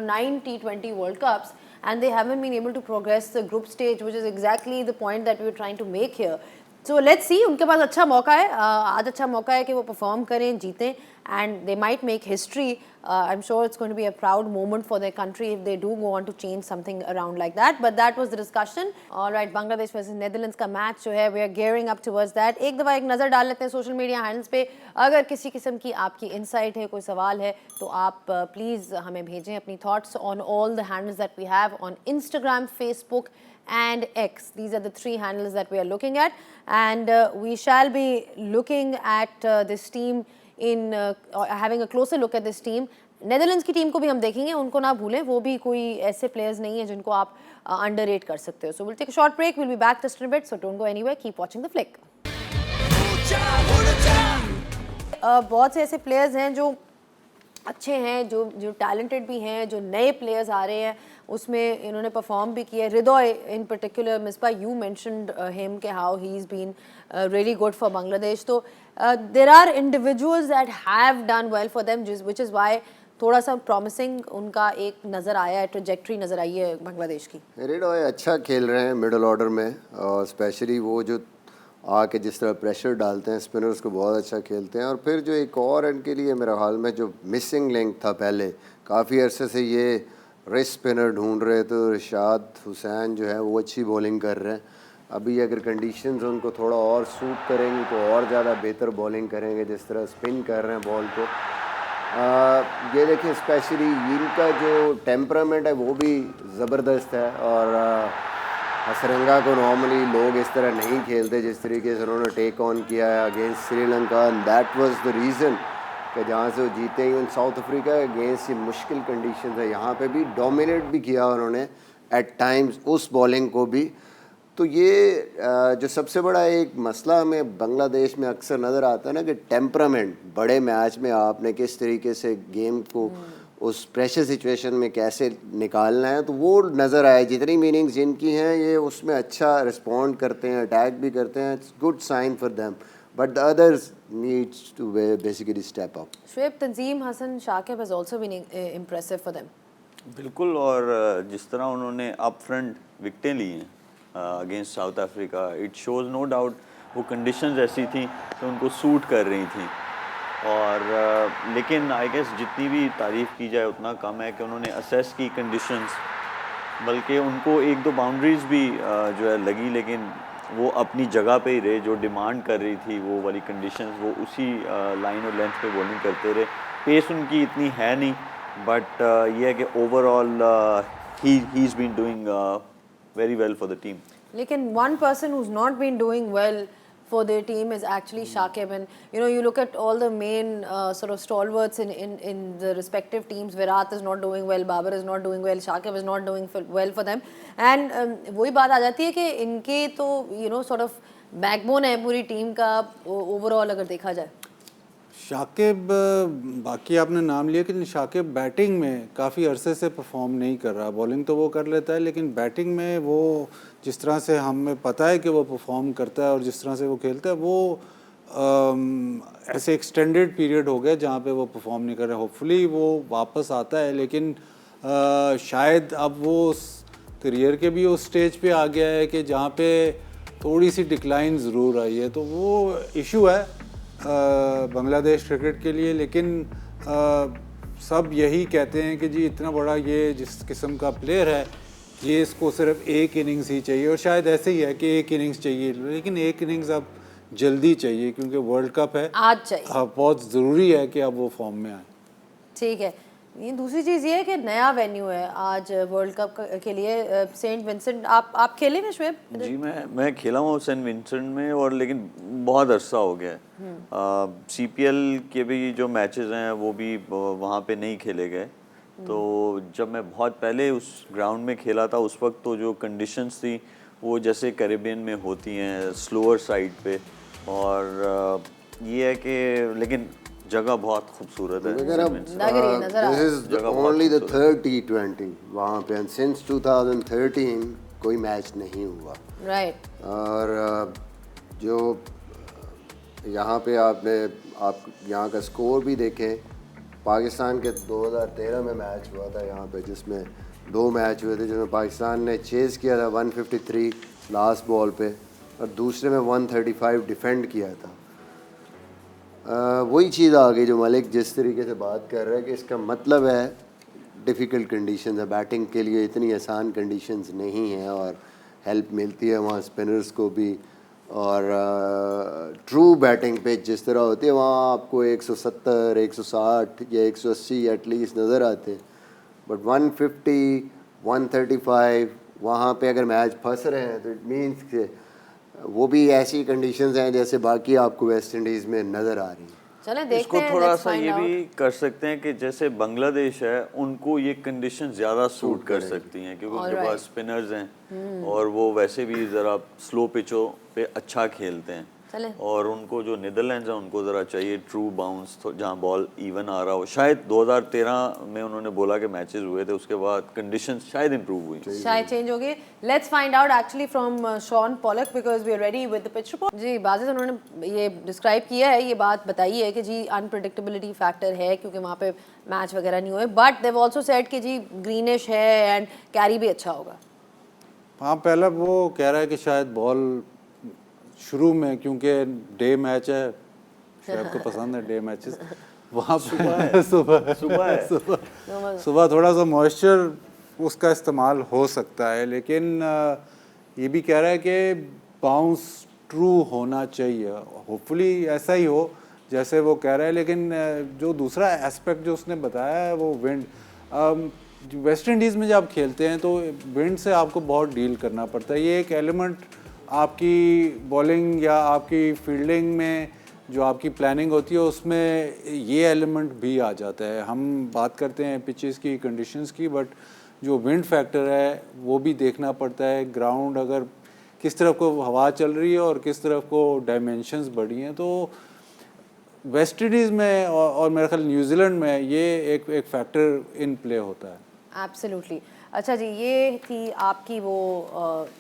S1: 9 T20 World Cups and they haven't been able to progress the group stage, which is exactly the point that we were trying to make here. So let's see, उनके पास अच्छा मौका है, आज अच्छा मौका है कि वो परफॉर्म करें, जीतें, and they might make history. I'm sure it's going to be a proud moment for their country if they do go on to change something around like that. But that was the discussion. All right, Bangladesh versus Netherlands का match जो है, we are gearing up towards that. एक दफ़ा एक नज़र डाल लेते हैं सोशल मीडिया हैंडल्स पे। अगर किसी किस्म की आपकी इंसाइट है, कोई सवाल है, तो आप प्लीज़ हमें भेजें अपनी thoughts on all the handles that we have on Instagram, Facebook and X. These are the 3 handles that we are looking at, and we shall be looking at this team in having a closer look at this team. Netherlands की team को भी हम देखेंगे, उनको ना भूलें, वो भी कोई ऐसे प्लेयर्स नहीं है जिनको आप अंडररेट कर सकते हो। So will take a short break, will be back just in a bit, so don't go anywhere, keep watching the flick. बहुत से ऐसे प्लेयर्स हैं जो अच्छे हैं, जो जो टैलेंटेड भी हैं, जो नए प्लेयर्स आ रहे हैं उसमें इन्होंने परफॉर्म भी किया है। Hriday in particular, Misbah you mentioned him के how he is been really good for Bangladesh. तो there are individuals that have done well for them, which is why थोड़ा सा प्रॉमिसिंग उनका एक नज़र आया है, ट्रैजेक्टरी नज़र आई है बांग्लादेश की।
S3: हृदय अच्छा खेल रहे हैं मिडिल ऑर्डर में, और स्पेशली वो जो आके जिस तरह प्रेशर डालते हैं स्पिनर्स को, बहुत अच्छा खेलते हैं। और फिर जो एक और इनके लिए मेरे ख्याल में जो मिसिंग लिंक था, पहले काफ़ी अरसे से ये रिस्ट स्पिनर ढूंढ रहे, तो रिशाद हुसैन जो है वो अच्छी बॉलिंग कर रहे हैं। अभी अगर कंडीशंस उनको थोड़ा और सूट करेंगी तो और ज़्यादा बेहतर बॉलिंग करेंगे, जिस तरह स्पिन कर रहे हैं बॉल को। ये देखिए स्पेशली इनका जो टेम्परामेंट है वो भी ज़बरदस्त है, और हसरंगा को नॉर्मली लोग इस तरह नहीं खेलते जिस तरीके से उन्होंने टेक ऑन किया है against Sri Lanka, and that was the reason कि जहाँ से वो जीते हैं। साउथ अफ्रीका अगेंस्ट ये मुश्किल कंडीशन है, यहाँ पे भी डोमिनेट भी किया उन्होंने एट टाइम्स उस बॉलिंग को भी। तो ये जो सबसे बड़ा एक मसला हमें बांग्लादेश में अक्सर नज़र आता है ना, कि टेम्परामेंट बड़े मैच में आपने किस तरीके से गेम को उस प्रेशर सिचुएशन में कैसे निकालना है, तो वो नज़र आए। जितनी मीनिंग्स जिनकी हैं ये उसमें अच्छा रिस्पॉन्ड करते हैं, अटैक भी करते हैं, it's good sign for them, but the others needs to basically step up.
S1: Shoaib, Tanzim Hasan Shakib has also been impressive for them.
S4: बिल्कुल, और जिस तरह उन्होंने अप फ्रंट विकटें ली हैं against South Africa, it shows no doubt वो कंडीशंस ऐसी थी कि उनको सूट कर रही थी। और लेकिन आई गेस जितनी भी तारीफ़ की जाए उतना कम है कि उन्होंने असेस की कंडीशंस, बल्कि उनको एक दो बाउंड्रीज भी जो है लगी, लेकिन वो अपनी जगह पे ही रहे। जो डिमांड कर रही थी वो वाली कंडीशंस, वो उसी लाइन और लेंथ पे बॉलिंग करते रहे। पेस उनकी इतनी है नहीं, बट ये है कि overall he is been doing very well for the team.
S1: लेकिन one person who's not been doing well for their team is actually Shakib, and you look at all the main sort of stalwarts in the respective teams. Virat is not doing well, Babar is not doing well, Shakib is not doing well for them, and वही बात आ जाती है कि इनके तो sort of backbone है पूरी team का overall अगर देखा जाए।
S2: शाकिब, बाकी आपने नाम लिया कि शाकिब बैटिंग में काफ़ी अरसे से परफॉर्म नहीं कर रहा। बॉलिंग तो वो कर लेता है, लेकिन बैटिंग में वो जिस तरह से हमें पता है कि वो परफॉर्म करता है और जिस तरह से वो खेलता है, वो ऐसे एक्सटेंडेड पीरियड हो गया जहाँ पे वो परफॉर्म नहीं कर रहा। होपफुली वो वापस आता है, लेकिन शायद अब वो करियर के भी उस स्टेज पे आ गया है कि जहाँ पे थोड़ी सी डिक्लाइन ज़रूर आई है। तो वो इशू है बांग्लादेश क्रिकेट के लिए। लेकिन सब यही कहते हैं कि जी इतना बड़ा ये जिस किस्म का प्लेयर है, ये इसको सिर्फ एक इनिंग्स ही चाहिए, और शायद ऐसे ही है कि एक इनिंग्स चाहिए, लेकिन एक इनिंग्स अब जल्दी चाहिए क्योंकि वर्ल्ड कप है,
S1: आज चाहिए।
S2: हाँ, बहुत ज़रूरी है कि अब वो फॉर्म में आए।
S1: ठीक है, ये दूसरी चीज़ ये है कि नया वेन्यू है आज वर्ल्ड कप के लिए, सेंट विंसेंट। आप खेले हैं शुएब?
S4: जी, मैं खेला हूँ सेंट विंसेंट में, और लेकिन बहुत अरसा हो गया है। सीपीएल के भी जो मैचेस हैं वो भी वहाँ पे नहीं खेले गए। तो जब मैं बहुत पहले उस ग्राउंड में खेला था, उस वक्त तो जो कंडीशंस थी वो जैसे कैरेबियन में होती हैं, स्लोअर साइड पे, और ये है कि लेकिन जगह बहुत खूबसूरत है।
S3: This is only the third T20 वहाँ पे, एंड सिंस 2013 कोई मैच नहीं हुआ।
S1: राइट।
S3: और जो यहाँ पे आप यहाँ का स्कोर भी देखें, पाकिस्तान के 2013 में मैच हुआ था यहाँ पे, जिसमें 2 मैच हुए थे, जिसमें पाकिस्तान ने चेज़ किया था 153 लास्ट बॉल पे, और दूसरे में 135 डिफेंड किया था। वही चीज़ आ गई जो मलिक जिस तरीके से बात कर रहे हैं, कि इसका मतलब है डिफ़िकल्ट कंडीशंस है, बैटिंग के लिए इतनी आसान कंडीशंस नहीं है, और हेल्प मिलती है वहाँ स्पिनर्स को भी। और ट्रू बैटिंग पे जिस तरह होती है वहाँ आपको 170, 160 या 180 एटलीस्ट नज़र आते हैं, बट 150, 135 वहाँ पे अगर मैच फंस रहे हैं तो इट मीन्स कि वो भी ऐसी कंडीशंस हैं जैसे बाकी आपको वेस्ट इंडीज़ में नज़र आ रही हैं।
S1: चले देखते
S4: इसको
S1: हैं,
S4: थोड़ा सा ये भी कर सकते हैं कि जैसे बांग्लादेश है, उनको ये कंडीशन ज़्यादा सूट कर सकती हैं क्योंकि उनके पास स्पिनर्स हैं और वो वैसे भी ज़रा स्लो पिचों पे अच्छा खेलते हैं।
S1: चले।
S4: और उनको जो नीदरलैंड्स है उनको ज़रा चाहिए ट्रू बाउंस, जहाँ बॉल इवन आ रहा हो। शायद 2013 में उन्होंने बोला कि मैचेस हुए थे, उसके बाद कंडीशंस शायद इंप्रूव हुई,
S1: शायद चेंज हो गए। Let's find out actually from Shaun Pollock because we are ready with the pitch report. Ji Wajid, उन्होंने ये डिस्क्राइब किया है, ये बात बताई है कि जी अनप्रेडिक्टेबिलिटी फैक्टर है क्योंकि वहाँ पे मैच वगैरह नहीं हुए, बट देव ऑल्सो सेड कि जी ग्रीनिश है एंड कैरी भी अच्छा होगा।
S2: हाँ, पहला वो कह रहा है कि शायद बॉल शुरू में, क्योंकि डे मैच है, शायद को पसंद है डे मैचेस, वहाँ पे सुबह थोड़ा सा मॉइस्चर उसका इस्तेमाल हो सकता है, लेकिन ये भी कह रहा है कि बाउंस ट्रू होना चाहिए। होपफुली ऐसा ही हो जैसे वो कह रहा है, लेकिन जो दूसरा एस्पेक्ट जो उसने बताया है वो विंड। वेस्ट इंडीज़ में जब आप खेलते हैं तो विंड से आपको बहुत डील करना पड़ता है। ये एक एलिमेंट आपकी बॉलिंग या आपकी फील्डिंग में जो आपकी प्लानिंग होती है उसमें ये एलिमेंट भी आ जाता है। हम बात करते हैं पिचेस की, कंडीशंस की, बट जो विंड फैक्टर है वो भी देखना पड़ता है। ग्राउंड अगर किस तरफ को हवा चल रही है और किस तरफ को डायमेंशंस बढ़ी हैं, तो वेस्ट इंडीज़ में और मेरे ख्याल न्यूजीलैंड में ये एक फैक्टर इन प्ले होता है।
S1: एब्सोल्युटली। अच्छा जी, ये थी आपकी वो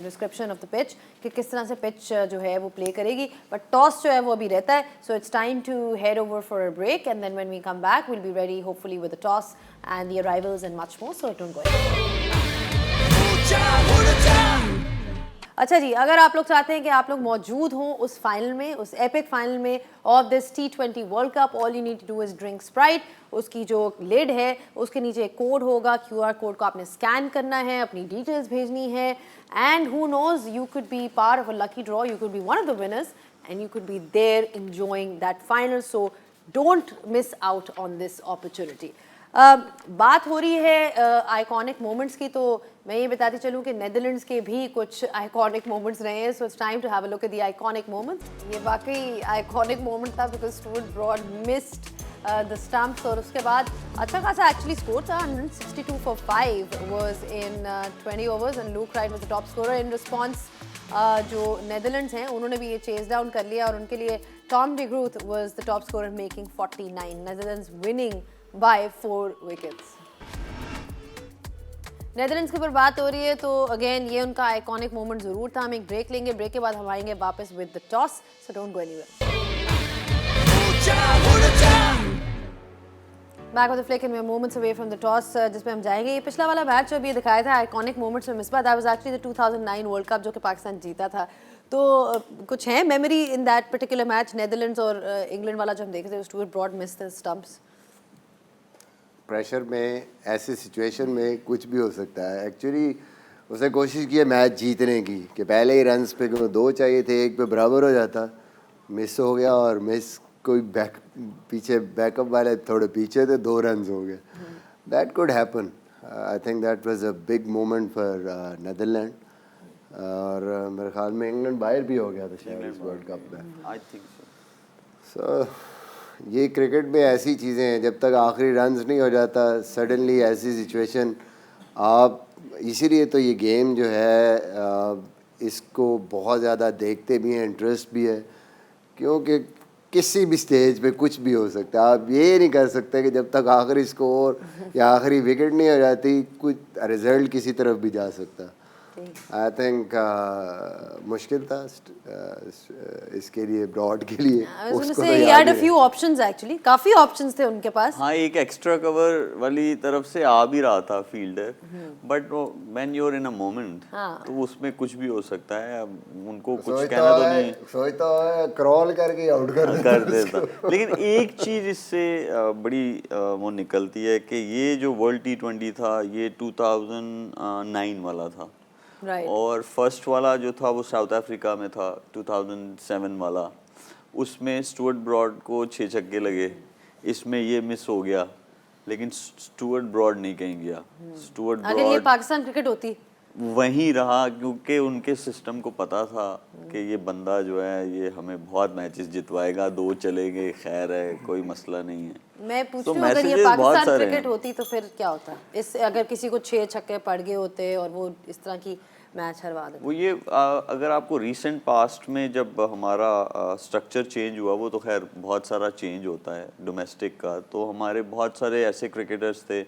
S1: डिस्क्रिप्शन ऑफ द पिच कि किस तरह से पिच जो है वो प्ले करेगी, बट टॉस जो है वो अभी रहता है। So it's time to head over for a break and then when we come back will be ready hopefully with the toss and the arrivals and much more, so don't go. अच्छा जी, अगर आप लोग चाहते हैं कि आप लोग मौजूद हों उस फाइनल में, उस एपिक फाइनल में of this T20 world cup, all you need to do is drink Sprite. उसकी जो लिड है उसके नीचे एक कोड होगा, QR कोड को आपने स्कैन करना है, अपनी डिटेल्स भेजनी है, and who knows you could be part of a lucky draw, you could be one of the winners and you could be there enjoying that final, so don't miss out on this opportunity. बात हो रही है iconic moments की, तो मैं ये बताती चलूँ कि नेदरलैंड्स के भी कुछ आइकॉनिक मोमेंट्स रहे हैं, so it's time to have a look at the iconic moments. ये वाकई आइकॉनिक मोमेंट था because Stuart Broad missed the stumps, और उसके बाद अच्छा खासा एक्चुअली स्कोर था, 162 for 5 was in 20 overs and Luke Wright was the top scorer in response। जो नेदरलैंड्स हैं उन्होंने भी ये चेज डाउन कर लिया और उनके लिए Tom de Grooth was the top scorer making 49, Netherlands winning by 4 wickets। Netherlands के ऊपर बात हो रही है तो अगेन ये उनका आइकॉनिक मोमेंट ज़रूर था। हम एक ब्रेक लेंगे, ब्रेक के बाद हम आएंगे वापस with the toss, so don't go anywhere. Back of the flick and we are moments away from the toss, जिसमें हम जाएंगे। ये पिछला वाला मैच जो अभी दिखाया था आइकॉनिक मोमेंट्स में Misbah, that was actually the 2009 world cup जो कि पाकिस्तान जीता था। तो कुछ है memory in that particular match, Netherlands और इंग्लैंड वाला जो हम देखे थे, Stuart Broad missed the stumps.
S3: Pressure में, ऐसे सिचुएशन में कुछ भी हो सकता है। एक्चुअली उसने कोशिश की है मैच जीतने की कि पहले ही रन्स पे 2 चाहिए थे, 1 पे बराबर हो जाता, मिस हो गया, और मिस कोई पीछे बैकअप वाले थोड़े पीछे थे, 2 रन्स हो गए। That could happen. I think that was a big moment for Netherland, और मेरे ख्याल में इंग्लैंड बाहर भी हो गया था शायद इस वर्ल्ड कप में,
S4: आई थिंक
S3: सो ये क्रिकेट में ऐसी चीज़ें हैं, जब तक आखिरी रन्स नहीं हो जाता सडनली ऐसी सिचुएशन आप, इसीलिए तो ये गेम जो है इसको बहुत ज़्यादा देखते भी हैं, इंटरेस्ट भी है, क्योंकि किसी भी स्टेज पे कुछ भी हो सकता है। आप ये नहीं कर सकते कि जब तक आखिरी स्कोर या आखिरी विकेट नहीं हो जाती कुछ रिजल्ट किसी तरफ भी जा सकता। आई थिंक मुश्किल था इसके लिए, ब्रॉड के लिए।
S1: उसको he had a few options actually, काफी ऑप्शंस थे उनके पास।
S4: हाँ, एक एक्स्ट्रा कवर वाली तरफ से आ भी रहा था fielder, but when you are in a moment तो उसमें कुछ भी हो सकता है। अब उनको कुछ कहना तो नहीं,
S3: सोचता है क्रॉल करके आउट कर
S4: देता। लेकिन एक चीज इससे बड़ी वो निकलती है कि ये जो वर्ल्ड T20 था ये 2009 वाला था, और फर्स्ट वाला जो था वो साउथ अफ्रीका में था 2007 वाला, उसमें स्टुअर्ट ब्रॉड को 6 छक्के लगे, इसमें ये मिस हो गया, लेकिन स्टुअर्ट ब्रॉड नहीं कहीं गया। स्टुअर्ट ब्रॉड
S1: अगर ये पाकिस्तान क्रिकेट होती
S4: वहीं रहा, क्योंकि उनके सिस्टम को पता था कि ये बंदा जो है ये हमें बहुत मैचेस जितवाएगा, 2 चलेंगे, खैर है, कोई मसला नहीं है।
S1: मैं पूछ
S4: तो
S1: रही हूँ अगर ये
S4: messages बहुत
S1: पाकिस्तान
S4: सारे
S1: क्रिकेट
S4: हैं।
S1: होती तो फिर क्या होता? इस अगर किसी को 6 छक्के पड़ गए होते और वो इस तरह की मैच हरवा देते।
S4: वो ये अगर आपको रीसेंट पास्ट में जब हमारा स्ट्रक्चर चेंज हुआ, वो तो खैर बहुत सारा चेंज होता है डोमेस्टिक का, तो हमारे बहुत सारे ऐसे क्रिकेटर्स थे,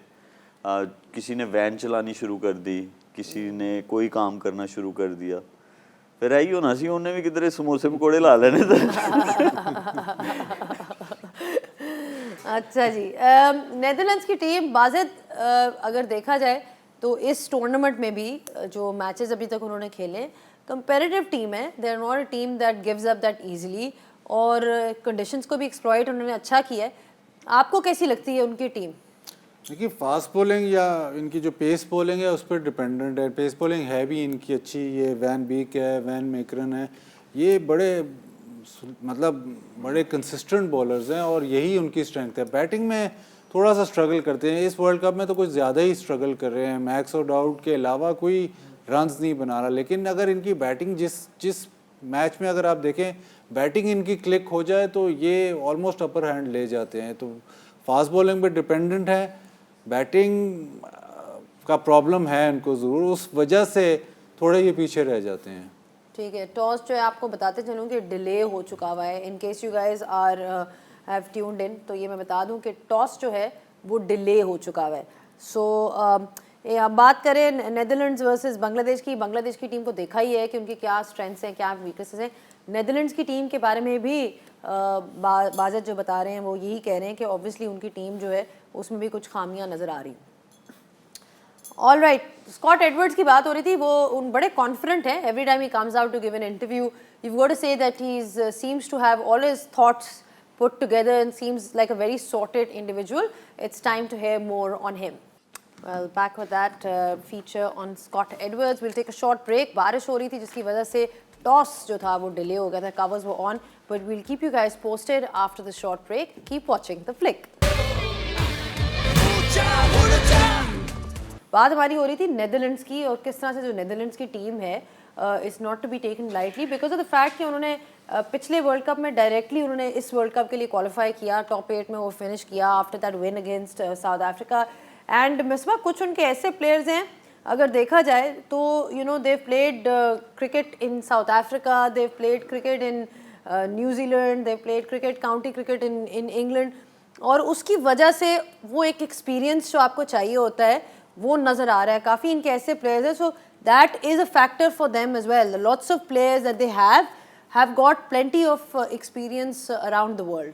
S4: किसी ने वैन चलानी शुरू कर दी, किसी ने कोई काम करना शुरू कर दिया, फिर आई होना सी उन्हें भी किधरे समोसे पकौड़े ला लेने थे।
S1: अच्छा जी, नेदरलैंड्स की टीम बाज़त अगर देखा जाए तो इस टूर्नामेंट में भी जो मैचेस अभी तक उन्होंने खेले, कंपेरेटिव टीम है, they are not a team that gives up that easily, और कंडीशंस को भी एक्सप्लॉइट उन्होंने अच्छा किया है। आपको कैसी लगती है उनकी टीम?
S2: देखिए, फास्ट बॉलिंग या इनकी जो पेस बॉलिंग है उस पर डिपेंडेंट है। पेस बॉलिंग है भी इनकी अच्छी, ये वैन बीक है, वैन मेकरन है, ये मतलब बड़े कंसिस्टेंट बॉलर्स हैं और यही उनकी स्ट्रेंथ है। बैटिंग में थोड़ा सा स्ट्रगल करते हैं, इस वर्ल्ड कप में तो कुछ ज़्यादा ही स्ट्रगल कर रहे हैं। मैक्स और डाउट के अलावा कोई रन्स नहीं बना रहा, लेकिन अगर इनकी बैटिंग जिस मैच में अगर आप देखें बैटिंग इनकी क्लिक हो जाए तो ये ऑलमोस्ट अपर हैंड ले जाते हैं। तो फास्ट बॉलिंग पे डिपेंडेंट है, बैटिंग का प्रॉब्लम है इनको ज़रूर, उस वजह से थोड़े ये पीछे रह जाते हैं।
S1: ठीक है, टॉस जो है आपको बताते चलूँ कि डिले हो चुका हुआ है, in case you guys are have tuned in, तो ये मैं बता दूं कि टॉस जो है वो डिले हो चुका हुआ है। सो अब बात करें नेदरलैंड्स वर्सेस बांग्लादेश की टीम को देखा ही है कि उनकी क्या स्ट्रेंथ्स हैं, क्या वीकनेसेस हैं। नेदरलैंड्स की टीम के बारे में भी बाज़त जो बता रहे हैं वो यही कह रहे हैं कि ऑब्वियसली उनकी टीम जो है उसमें भी कुछ खामियां नज़र आ रही। ऑल राइट, स्कॉट एडवर्ड्स की बात हो रही थी, वो उन बड़े कॉन्फिडेंट हैं। Every time he comes out to give an interview, you got to say that he seems to have all his thoughts put together and seems like a very sorted individual. It's time to hear more on him. Well, back with that feature on Scott Edwards. We'll take a short break. बारिश हो रही थी जिसकी वजह से toss जो था वो डिले हो गया था, covers were on, but we'll keep you guys posted after the short break. Keep watching the flick. बात हमारी हो रही थी नेदरलैंड्स की और किस तरह से जो नेदरलैंड्स की टीम है is not to be taken lightly because of the fact कि उन्होंने पिछले वर्ल्ड कप में डायरेक्टली उन्होंने इस वर्ल्ड कप के लिए क्वालिफाई किया, टॉप 8 में वो फिनिश किया after that win against South Africa. And Misbah कुछ उनके ऐसे प्लेयर्स हैं अगर देखा जाए तो you know they played cricket in South Africa, they played cricket in New Zealand, they played cricket county cricket in England, और उसकी वजह से वो एक एक्सपीरियंस जो आपको चाहिए होता है वो नज़र आ रहा है। काफ़ी इनके ऐसे प्लेयर्स हैं, so that is a factor for them as well. Lots of players that they have got plenty of experience around the world.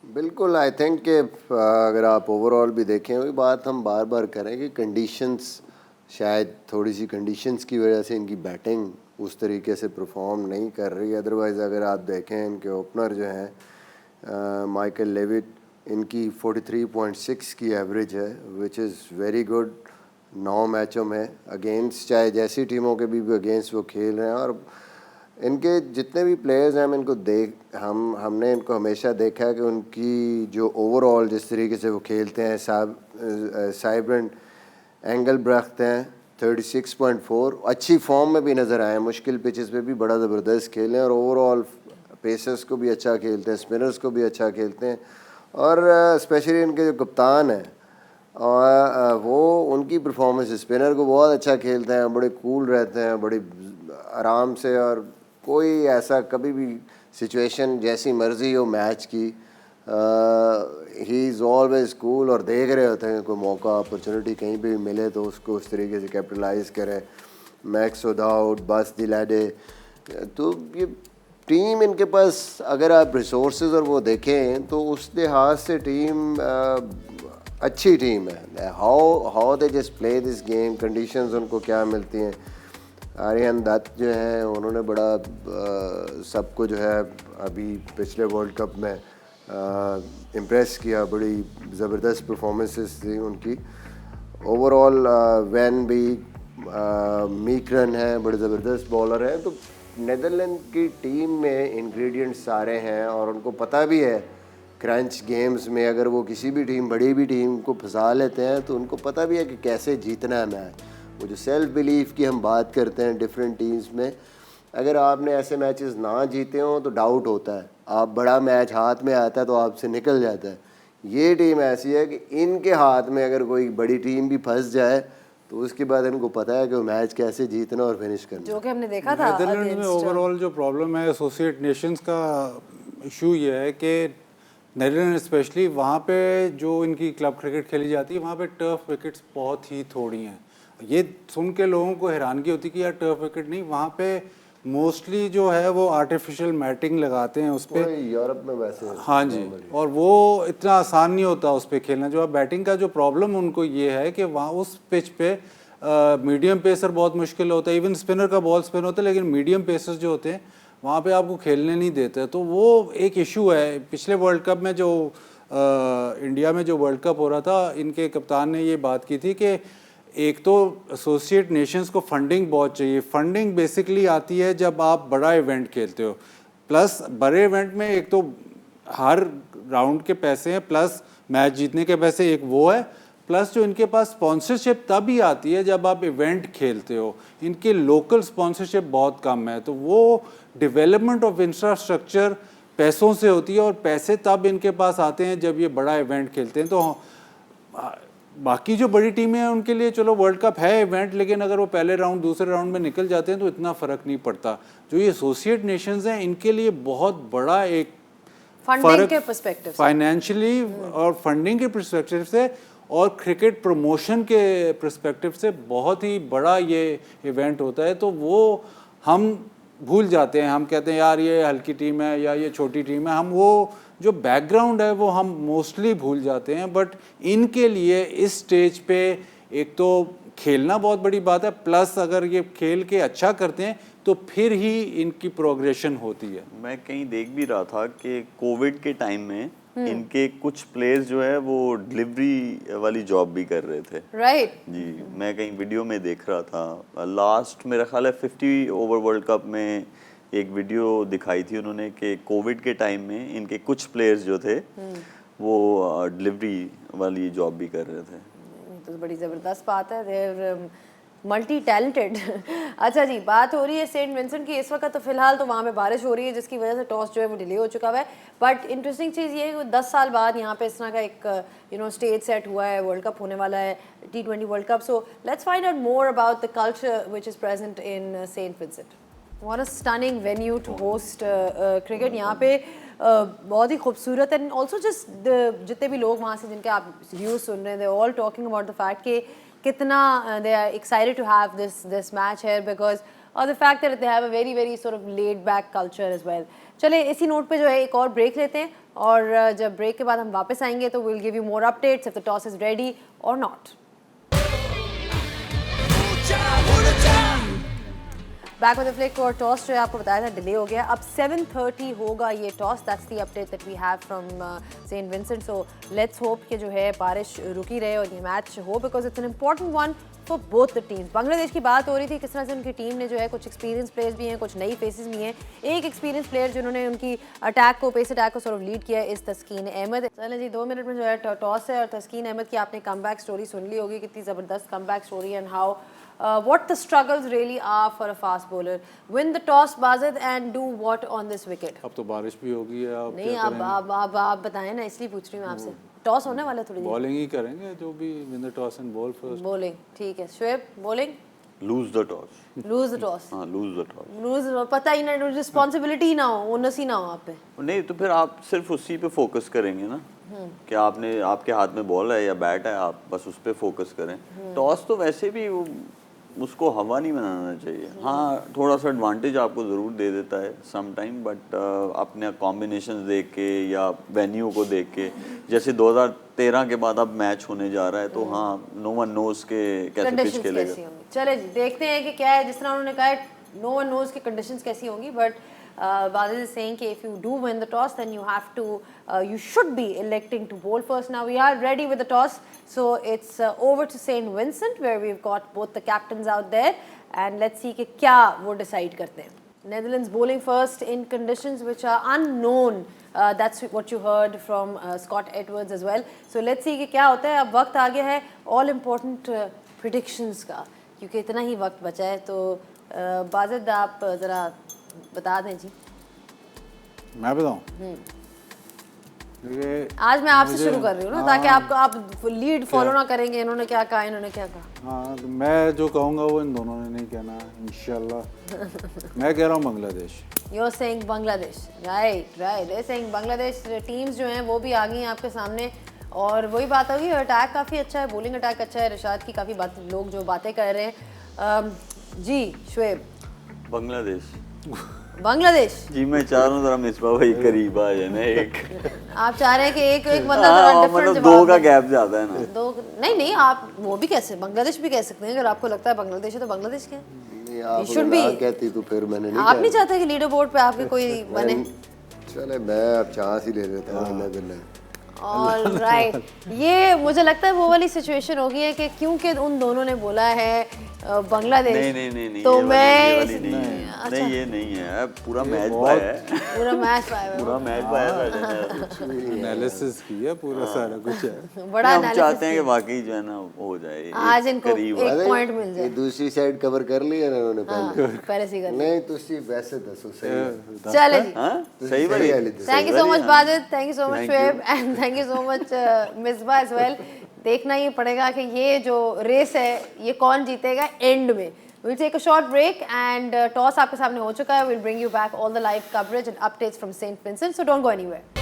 S3: बिल्कुल, आई थिंक कि अगर आप ओवरऑल भी देखें, वही बात हम बार बार करें कि कंडीशंस, शायद थोड़ी सी कंडीशंस की वजह से इनकी बैटिंग उस तरीके से परफॉर्म नहीं कर रही। अदरवाइज़ अगर आप देखें इनके ओपनर जो हैं माइकल लेविट, इनकी 43.6 की एवरेज है, विच इज़ वेरी गुड 9 मैचों में अगेंस्ट, चाहे जैसी टीमों के भी अगेंस्ट वो खेल रहे हैं। और इनके जितने भी प्लेयर्स हैं हमने इनको हमेशा देखा है कि उनकी जो ओवरऑल जिस तरीके से वो खेलते हैं, साइब्रेंट एंगलब्रख्त हैं 36.4, अच्छी फॉर्म में भी नज़र आए, मुश्किल पिचेस पे भी बड़ा ज़बरदस्त खेले और ओवरऑल पेसर्स को भी अच्छा खेलते हैं, स्पिनर्स को भी अच्छा खेलते हैं। और स्पेशली इनके जो कप्तान हैं और वो उनकी परफॉर्मेंस स्पिनर को बहुत अच्छा खेलते हैं, बड़े कूल रहते हैं, बड़ी आराम से, और कोई ऐसा कभी भी सिचुएशन जैसी मर्ज़ी हो मैच की, ही इज़ ऑलवेज कूल, और देख रहे होते हैं कोई मौका अपॉर्चुनिटी कहीं भी मिले तो उसको उस तरीके से कैपिटलाइज करें। मैक्स ओडाउट, बस दिलाडे, तो ये टीम इनके पास अगर आप रिसोर्सेज और वो देखें तो उस लिहाज से टीम अच्छी टीम है। How they just play this game, conditions उनको क्या मिलती हैं। आर्यन दत्त जो हैं उन्होंने बड़ा सबको जो है अभी पिछले वर्ल्ड कप में इम्प्रेस किया, बड़ी ज़बरदस्त परफॉर्मेंसेस थी उनकी। ओवरऑल वैन भी मीकरन है, बड़े ज़बरदस्त बॉलर हैं। तो नेदरलैंड की टीम में इंग्रेडिएंट्स सारे हैं और उनको पता भी है क्रंच गेम्स में अगर वो किसी भी टीम, बड़ी भी टीम को फंसा लेते हैं तो उनको पता भी है कि कैसे जीतना है मैच। वो जो सेल्फ बिलीफ की हम बात करते हैं डिफरेंट टीम्स में, अगर आपने ऐसे मैचेस ना जीते हों तो डाउट होता है, आप बड़ा मैच हाथ में आता है तो आपसे निकल जाता है। ये टीम ऐसी है कि इनके हाथ में अगर कोई बड़ी टीम भी फंस जाए तो उसके बाद इनको पता है कि वो मैच कैसे जीतना और फिनिश करना।
S1: जो कि हमने देखा था
S2: नेदरलैंड्स में ओवरऑल जो प्रॉब्लम है एसोसिएट नेशंस का इशू ये है कि नेदरलैंड स्पेशली वहाँ पे जो इनकी क्लब क्रिकेट खेली जाती है वहाँ पे टर्फ विकेट्स बहुत ही थोड़ी हैं। ये सुन के लोगों को हैरानगी होती है कि यार टर्फ विकेट नहीं, वहाँ पे मोस्टली जो है वो आर्टिफिशियल मैटिंग लगाते हैं उस पर।
S3: यूरोप में वैसे
S2: हाँ जी, और वो इतना आसान नहीं होता उस पर खेलना। जो बैटिंग का जो प्रॉब्लम उनको ये है कि वहाँ उस पिच पे मीडियम पेसर बहुत मुश्किल होता है। इवन स्पिनर का बॉल स्पिन होता है, लेकिन मीडियम पेसर जो होते हैं वहाँ पे आपको खेलने नहीं देते। तो वो एक इशू है। पिछले वर्ल्ड कप में जो इंडिया में जो वर्ल्ड कप हो रहा था, इनके कप्तान ने ये बात की थी कि एक तो एसोसिएट नेशंस को फंडिंग बहुत चाहिए। फंडिंग बेसिकली आती है जब आप बड़ा इवेंट खेलते हो, प्लस बड़े इवेंट में एक तो हर राउंड के पैसे हैं, प्लस मैच जीतने के पैसे, एक वो है, प्लस जो इनके पास स्पॉन्सरशिप तभी आती है जब आप इवेंट खेलते हो। इनके लोकल स्पॉन्सरशिप बहुत कम है, तो वो डेवलपमेंट ऑफ इंफ्रास्ट्रक्चर पैसों से होती है, और पैसे तब इनके पास आते हैं जब ये बड़ा इवेंट खेलते हैं। तो बाकी जो बड़ी टीमें हैं उनके लिए चलो वर्ल्ड कप है इवेंट, लेकिन अगर वो पहले राउंड दूसरे राउंड में निकल जाते हैं तो इतना फ़र्क नहीं पड़ता। जो ये एसोसिएट नेशंस हैं इनके लिए बहुत बड़ा एक
S1: फंडिंग के पर्सपेक्टिव से,
S2: फाइनेंशियली और फंडिंग के पर्सपेक्टिव से और क्रिकेट प्रमोशन के पर्सपेक्टिव से बहुत ही बड़ा ये इवेंट होता है। तो वो हम भूल जाते हैं, हम कहते हैं यार ये हल्की टीम है या ये छोटी टीम है, हम वो जो बैकग्राउंड है वो हम मोस्टली भूल जाते हैं। बट इनके लिए इस स्टेज पे एक तो खेलना बहुत बड़ी बात है, प्लस अगर ये खेल के अच्छा करते हैं तो फिर ही इनकी प्रोग्रेशन होती है।
S4: मैं कहीं देख भी रहा था कि कोविड के टाइम में इनके कुछ प्लेयर्स जो है वो डिलीवरी वाली जॉब भी कर रहे थे।
S1: राइट
S4: जी, मैं कहीं वीडियो में देख रहा था। लास्ट मेरा ख्याल है 50 ओवर वर्ल्ड कप में एक वीडियो दिखाई थी उन्होंने कि कोविड के टाइम में इनके कुछ प्लेयर्स जो थे वो डिलीवरी वाली जॉब भी कर रहे थे।
S1: तो बड़ी ज़बरदस्त बात है, देयर मल्टी टैलेंटेड। अच्छा जी, बात हो रही है सेंट विंसेंट की। इस वक्त तो फिलहाल तो वहाँ पे बारिश हो रही है जिसकी वजह से टॉस जो है वो डिले हो चुका है। बट इंटरेस्टिंग चीज़ ये है कि 10 साल बाद यहाँ पे इस तरह का एक स्टेज सेट हुआ है, वर्ल्ड कप होने वाला है, T20 world cup. So let's find out more about the culture which is present in Saint Vincent. What a stunning venue to host cricket. यहाँ पे बहुत ही खूबसूरत है। ऑल्सो जस्ट जितने भी लोग वहाँ से जिनके आप व्यूज़ सुन रहे हैं, they all talking about the fact कि कितना they are excited to have this match here because of the fact that they have a very sort of laid back culture as well. चले इसी note पे जो है एक और break लेते हैं, और जब ब्रेक के बाद हम वापस आएंगे तो we'll give you more updates if the toss is ready or not. Back with the flick. और टॉस जो है आपको बताया था डिले हो गया, अब 7:30 होगा ये toss. That's the update that we have from Saint Vincent. So let's hope कि जो है बारिश रुकी रहे और ये मैच हो, because it's an important one for both the teams. Bangladesh की बात हो रही थी किस तरह से उनकी टीम ने जो है कुछ एक्सपीरियंस प्लेयर्स भी हैं, कुछ नई फेसेस भी हैं। एक एक्सपीरियंस प्लेयर जिन्होंने उनकी अटैक को, पेस अटैक को सॉर्ट ऑफ लीड किया है, इस तस्कीन अहमद। चलें जी, 2 मिनट में जो है टॉस है और तस्कीन अहमद की आपने कमबैक स्टोरी सुन ली होगी, कितनी ज़बरदस्त comeback story and how what the struggles really are for a fast bowler. Win the toss, Bazid, and do what on this wicket?
S2: अब तो बारिश भी होगी, अब
S1: नहीं, आप बताएं ना, इसलिए पूछ रही हूँ आपसे। टॉस होने वाला थोड़ी देर।
S2: बॉलिंग ही करेंगे, जो भी win the toss and ball first.
S1: Bowling ठीक है। Shoaib bowling,
S4: lose the toss.
S1: Lose the toss.
S4: हाँ, लूज द टॉस।
S1: लूज, पता ही ना, रिस्पॉन्सिबिलिटी ना हो, ओनस ही ना हो आप पे।
S4: नहीं तो फिर आप सिर्फ उसी पे फोकस करेंगे ना कि आपके हाथ में बॉल है या बैट है, आप बस उस पे फोकस करें। टॉस तो वैसे भी उसको हवा नहीं बनाना चाहिए। हाँ, थोड़ा सा एडवांटेज आपको ज़रूर दे देता है सम टाइम, बट अपने कॉम्बिनेशन देख के या वेन्यू को देख के, जैसे 2013 के बाद अब मैच होने जा रहा है तो हाँ, नो वन नोज के कैसे पिच खेलेगा।
S1: चले जी, देखते हैं कि क्या है। जिस तरह उन्होंने कहा नो वन नोज की कंडीशंस कैसी होंगी, बट Badal is saying कि if you do win the toss, then you have to, you should be electing to bowl first. Now we are ready with the toss, so it's over to Saint Vincent where we've got both the captains out there, and let's see कि क्या वो decide करते हैं. Netherlands bowling first in conditions which are unknown. That's what you heard from Scott Edwards as well. So let's see कि क्या होता है. अब वक्त आ गया है all important predictions का, क्योंकि इतना ही वक्त बचा है. तो बाजिद आप ज़रा बता दें जी।
S2: मैं बताऊं? देखिए,
S1: आज मैं आपसे शुरू कर रही हूँ ना, ताकि आपको आप लीड फॉलो ना करेंगे, इन्होंने क्या कहा, इन्होंने क्या कहा।
S2: हाँ तो मैं जो कहूँगा वो इन दोनों ने नहीं कहना इंशाल्लाह। मैं कह रहा हूँ Bangladesh.
S1: You're saying Bangladesh, right? They're saying Bangladesh teams जो हैं वो भी आ गई हैं आपके सामने, और वही बात होगी, अटैक काफ़ी अच्छा है, बॉलिंग अटैक अच्छा है, रिशाद की काफ़ी बात लोग जो बातें कर रहे हैं। जी शुएब,
S4: बांग्लादेश।
S1: बांग्लादेश
S4: जी मैं चाह रहा हूँ जरा मिसबा भाई करीब आ जाए ना एक।
S1: आप चाह रहे हैं कि एक बंदा जरा
S4: हाँ,
S1: डिफरेंट
S4: मतलब दो का गैप ज्यादा है ना।
S1: दो नहीं आप वो भी कैसे, बांग्लादेश भी कह सकते हैं, अगर आपको लगता है बांग्लादेश है तो बांग्लादेश के
S3: नहीं, आप
S1: should
S3: अगर
S1: be।
S3: ना कहती तो फिर मैंने नहीं
S1: आप नहीं चाहते कि लीडर बोर्ड पे आपके कोई बने?
S3: चले मैं अब चांस ही ले लेता हूँ अल्लाह।
S1: ऑल राइट, ये मुझे लगता है वो वाली सिचुएशन होगी है कि क्योंकि उन दोनों ने बोला है बांग्लादेश,
S4: नहीं
S1: तो
S4: ये
S1: मैं
S4: वाली नहीं है। नहीं ये नहीं है, पूरा मैच बाय है।
S1: पूरा मैच पाया हुआ
S4: पूरा मैच बाय है।
S2: एनालिसिस किया पूरा, सारा कुछ है।
S1: बड़ा
S4: हम
S1: एनालिसिस
S4: चाहते हैं कि वाकई जो है ना हो जाए,
S1: आज इनको
S4: करीब
S1: एक पॉइंट मिल
S3: ये
S1: जाए।
S3: दूसरी साइड कवर कर ली है ना उन्होंने पहले।
S1: पहले से कर
S3: नहीं तुसी वैसे दसो सही है।
S1: चले जी,
S4: हाँ
S3: तुसी
S4: सही बात
S3: वाली दसो।
S1: Thank you so much Bazid, thank you so much
S4: Thank
S1: Shoaib, and thank you so much Misbah as well. देखना ही पड़ेगा कि ये जो रेस है ये कौन जीतेगा एंड में। Will take a short break and toss आपके सामने हो चुका है। Will bring you back all the live coverage and updates from Saint Vincent, so don't go anywhere.